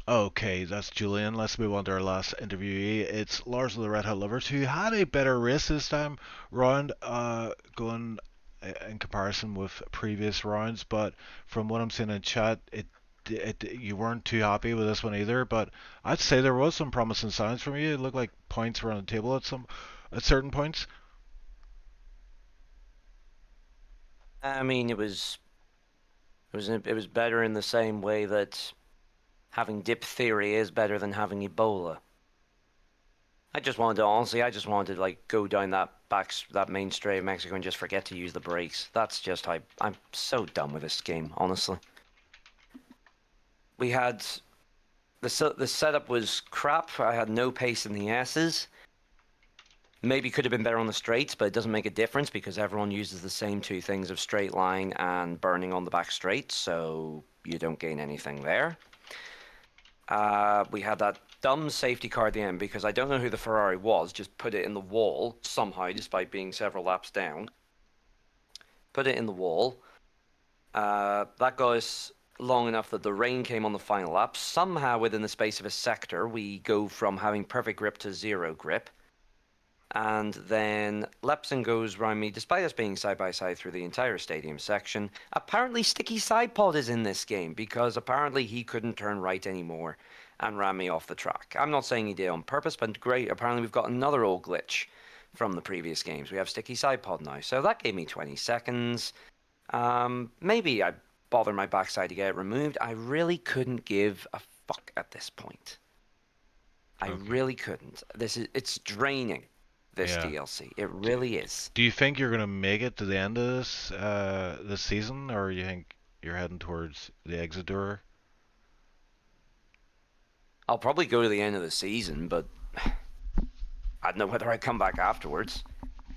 Okay, that's Julian. Let's move on to our last interviewee. It's Lars of the Red Hot Lovers, who had a better race this time round, going in comparison with previous rounds. But from what I'm seeing in chat, you weren't too happy with this one either. But I'd say there was some promising signs from you. It looked like points were on the table at certain points. I mean, it was better in the same way that having diphtheria is better than having Ebola. I just wanted to like go down that that main straight of Mexico and just forget to use the brakes. That's just how I'm so done with this game, honestly. We had the setup was crap. I had no pace in the S's. Maybe could have been better on the straights, but it doesn't make a difference because everyone uses the same two things of straight line and burning on the back straight, so you don't gain anything there. We had that dumb safety car at the end because I don't know who the Ferrari was, just put it in the wall somehow despite being several laps down. Put it in the wall. That got us long enough that the rain came on the final lap. Somehow within the space of a sector we go from having perfect grip to zero grip. And then Lepson goes round me, despite us being side by side through the entire stadium section. Apparently Sticky Sidepod is in this game because apparently he couldn't turn right anymore and ran me off the track. I'm not saying he did on purpose, but great. Apparently we've got another old glitch from the previous games. We have Sticky Sidepod now. So that gave me 20 seconds. Maybe I bother my backside to get it removed. I really couldn't give a fuck at this point. I really couldn't. It's draining. This DLC, it really is. Do you think you're gonna make it to the end of this season, or you think you're heading towards the exit door? I'll probably go to the end of the season, but I don't know whether I come back afterwards.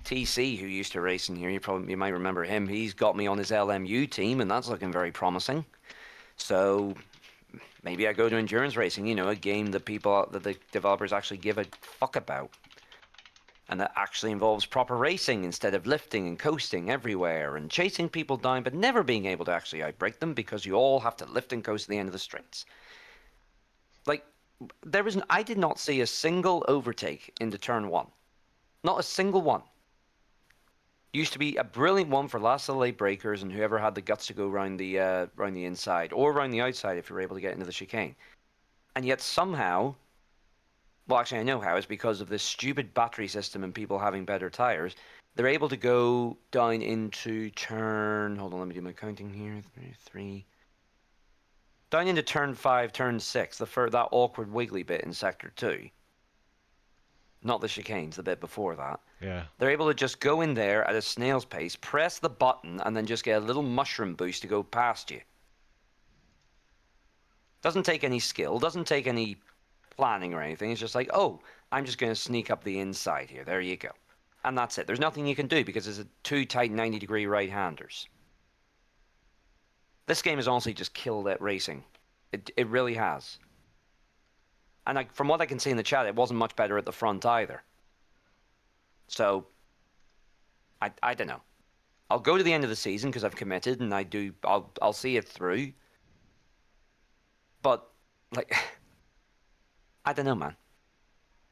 TC, who used to race in here, you might remember him. He's got me on his LMU team, and that's looking very promising. So maybe I go to endurance racing. You know, a game that the developers actually give a fuck about. And that actually involves proper racing instead of lifting and coasting everywhere and chasing people down but never being able to actually outbrake them because you all have to lift and coast to the end of the straights. Like, I did not see a single overtake into turn one. Not a single one. Used to be a brilliant one for last of the late breakers and whoever had the guts to go round the inside or round the outside if you were able to get into the chicane. And yet somehow... Well, actually, I know how. It's because of this stupid battery system and people having better tires. They're able to go down into turn... Hold on, let me do my counting here. 3. Down into turn 5, turn 6. That awkward wiggly bit in sector 2. Not the chicanes, the bit before that. Yeah. They're able to just go in there at a snail's pace, press the button, and then just get a little mushroom boost to go past you. Doesn't take any skill. Doesn't take any... planning or anything. It's just like, oh, I'm just going to sneak up the inside here. There you go. And that's it. There's nothing you can do because it's two tight 90-degree right-handers. This game has honestly just killed at racing. It really has. And from what I can see in the chat, it wasn't much better at the front either. So, I don't know. I'll go to the end of the season because I've committed and I'll see it through. But, like... I don't know, man.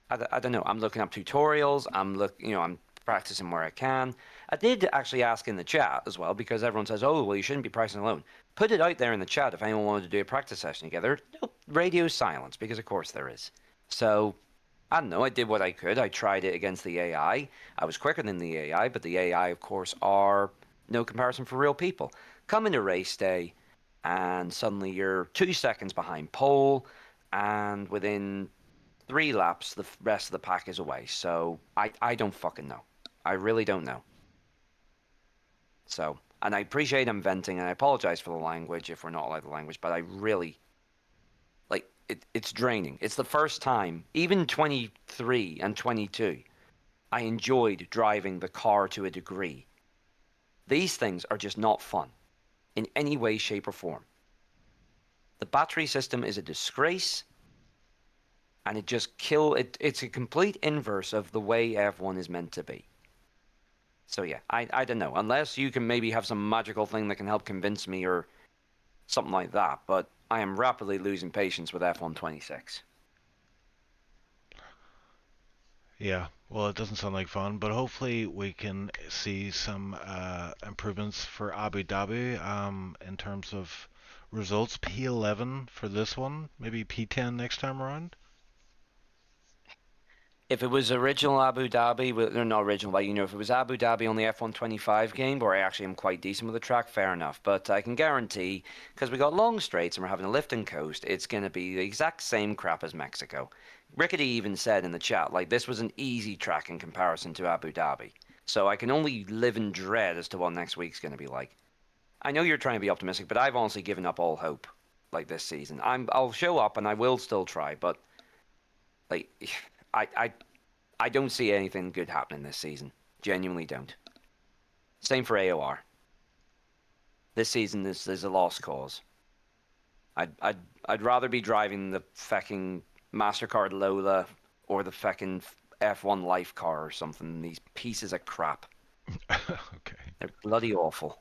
I don't know. I'm looking up tutorials. I'm practicing where I can. I did actually ask in the chat as well because everyone says, "Oh, well, you shouldn't be practicing alone." Put it out there in the chat if anyone wanted to do a practice session together. No, radio silence because of course there is. So I don't know. I did what I could. I tried it against the AI. I was quicker than the AI, but the AI, of course, are no comparison for real people. Come into race day, and suddenly you're 2 seconds behind pole. And within 3 laps, the rest of the pack is away. So I don't fucking know. I really don't know. So, and I appreciate I'm venting, and I apologize for the language if we're not allowed the language, but I really, like, it's draining. It's the first time, even 23 and 22, I enjoyed driving the car to a degree. These things are just not fun in any way, shape, or form. The battery system is a disgrace, and it just it's a complete inverse of the way F1 is meant to be. So yeah, I don't know, unless you can maybe have some magical thing that can help convince me or something like that, but I am rapidly losing patience with F1 26. Yeah, well, it doesn't sound like fun, but hopefully we can see some improvements for Abu Dhabi in terms of results. P11 for this one, maybe P10 next time around. If it was original Abu Dhabi, not original, but if it was Abu Dhabi on the F1 25 game, where I actually am quite decent with the track, fair enough. But I can guarantee, because we got long straights and we're having a lift and coast, it's going to be the exact same crap as Mexico. Rickety even said in the chat, like, this was an easy track in comparison to Abu Dhabi. So I can only live in dread as to what next week's going to be like. I know you're trying to be optimistic, but I've honestly given up all hope. Like this season, I'll show up and I will still try, but like I don't see anything good happening this season. Genuinely don't. Same for AOR. This season is a lost cause. I'd rather be driving the fucking MasterCard Lola or the fucking F1 Life car or something than these pieces of crap. Okay. They're bloody awful.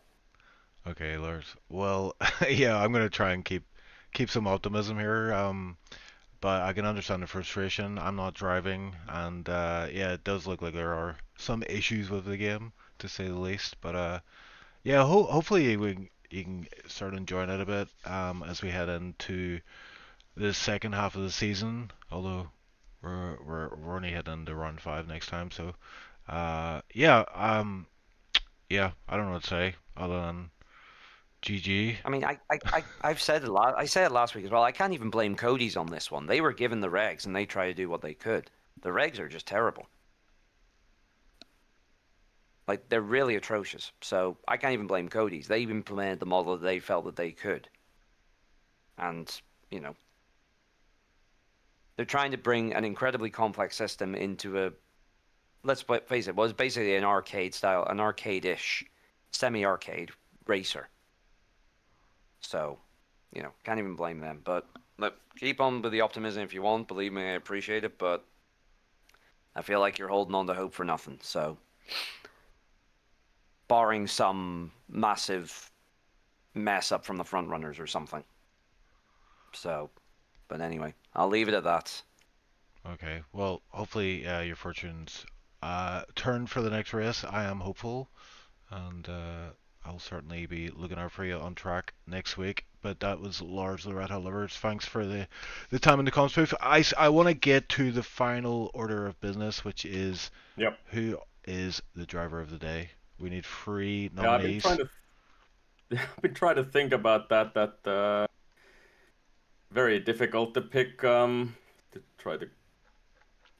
Okay, Lars. Well, yeah, I'm gonna try and keep some optimism here. But I can understand the frustration. I'm not driving, and yeah, it does look like there are some issues with the game, to say the least. But yeah, hopefully you can start enjoying it a bit as we head into the second half of the season. Although we're only heading into round 5 next time, so yeah, yeah, I don't know what to say other than GG. I mean, I've said a lot. I said it last week as well. I can't even blame Cody's on this one. They were given the regs and they try to do what they could. The regs are just terrible. Like, they're really atrocious. So I can't even blame Cody's. They've implemented the model that they felt that they could. And, you know, they're trying to bring an incredibly complex system into a, let's face it, was basically an arcade style, an arcade-ish, semi-arcade racer. So, you know, can't even blame them. But look, keep on with the optimism if you want. Believe me, I appreciate it. But I feel like you're holding on to hope for nothing. So, barring some massive mess up from the front runners or something. So, but anyway, I'll leave it at that. Okay, well, hopefully your fortunes turn for the next race. I am hopeful, and I'll certainly be looking out for you on track next week. But that was Lars the Red Hat Lovers. Thanks for the time in the comms booth. I want to get to the final order of business, which is who is the driver of the day. We need 3 nominees. Yeah, I've been trying to think about that. That very difficult to pick. To try to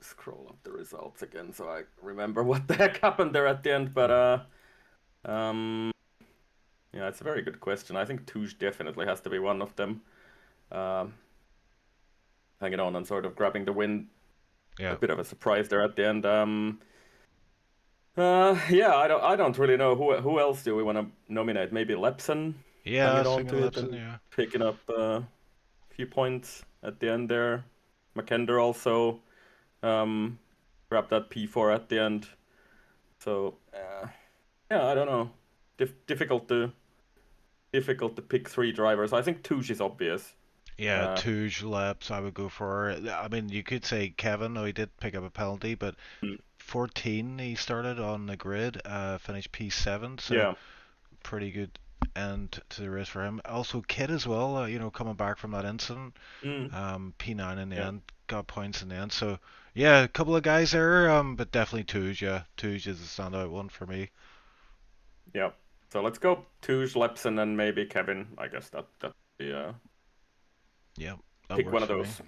scroll up the results again so I remember what the heck happened there at the end. But yeah, it's a very good question. I think Touche definitely has to be one of them. Hanging on and sort of grabbing the win. Yeah. A bit of a surprise there at the end. Yeah, I don't really know who else do we want to nominate. Maybe Lepson. Yeah, hanging on to Lepson, it and yeah. picking up a few points at the end there. McKender also grabbed that P4 at the end. So yeah, I don't know. Difficult to pick 3 drivers. I think Touche is obvious. Yeah, Touche, Leps, I would go for. I mean, you could say Kevin, though he did pick up a penalty, but 14 he started on the grid, finished P7, so yeah. pretty good end to the race for him. Also Kid as well, you know, coming back from that incident, P9 in the end, got points in the end. So yeah, a couple of guys there, but definitely Touche. Yeah, Touche is the standout one for me. Yeah. So let's go Touche, Lepson, and maybe Kevin. I guess that be yeah. That pick one of those.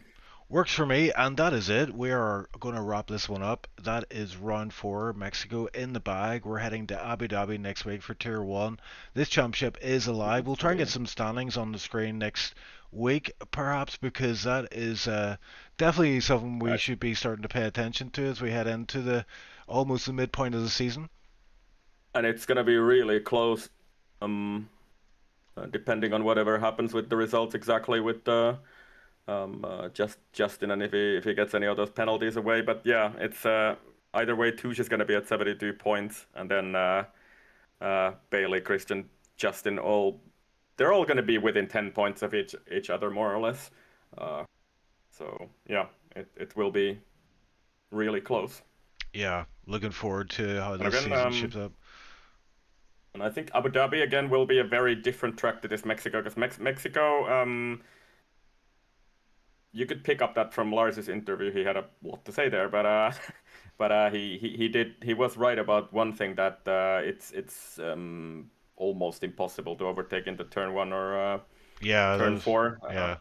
Works for me, and that is it. We are going to wrap this one up. That is round 4, Mexico in the bag. We're heading to Abu Dhabi next week for Tier 1. This championship is alive. We'll try and get some standings on the screen next week, perhaps, because that is definitely something we should be starting to pay attention to as we head into almost the midpoint of the season. And it's going to be really close, depending on whatever happens with the results exactly with Justin, and if he gets any of those penalties away. But yeah, it's either way, Touche is going to be at 72 points, and then Bailey, Christian, Justin, they're all going to be within 10 points of each other, more or less. So yeah, it will be really close. Yeah, looking forward to how this season shapes up. And I think Abu Dhabi again will be a very different track to this Mexico, because Mexico, you could pick up that from Lars's interview. He had a lot to say there, but he was right about one thing, that it's almost impossible to overtake into turn 1 or turn 4. Yeah,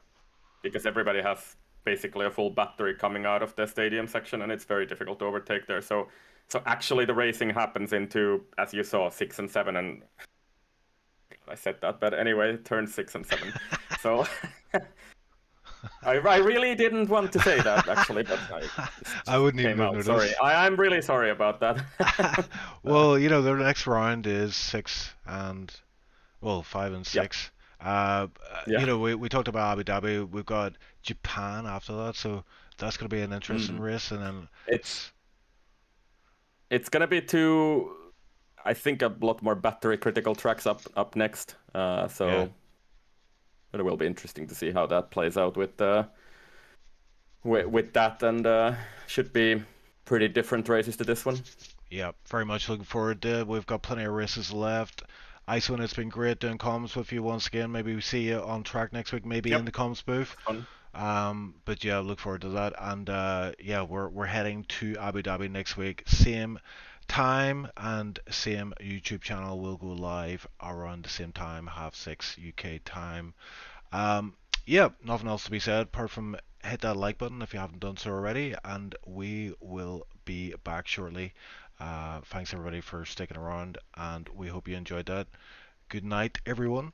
because everybody has basically a full battery coming out of the stadium section, and it's very difficult to overtake there. So So actually, the racing happens into, as you saw, 6 and 7, and I said that, but anyway, turn 6 and 7. So I really didn't want to say that actually, but it I wouldn't even came have out. noticed. Sorry, I'm really sorry about that. Well, you know, the next round is 6 and, well, 5 and 6. Yeah. You know, we talked about Abu Dhabi. We've got Japan after that, so that's going to be an interesting race. And then it's going to be two, I think, a lot more battery critical tracks up next. So it will be interesting to see how that plays out with that, and should be pretty different races to this one. Yeah, very much looking forward to it. We've got plenty of races left. Icewind, it's been great doing comms with you once again. Maybe we see you on track next week, maybe in the comms booth. Fun. But yeah, look forward to that. And yeah, we're heading to Abu Dhabi next week. Same time and same YouTube channel will go live around the same time, 6:30 UK time. Yeah, nothing else to be said apart from hit that like button if you haven't done so already, and we will be back shortly. Thanks everybody for sticking around, and we hope you enjoyed that. Good night, everyone.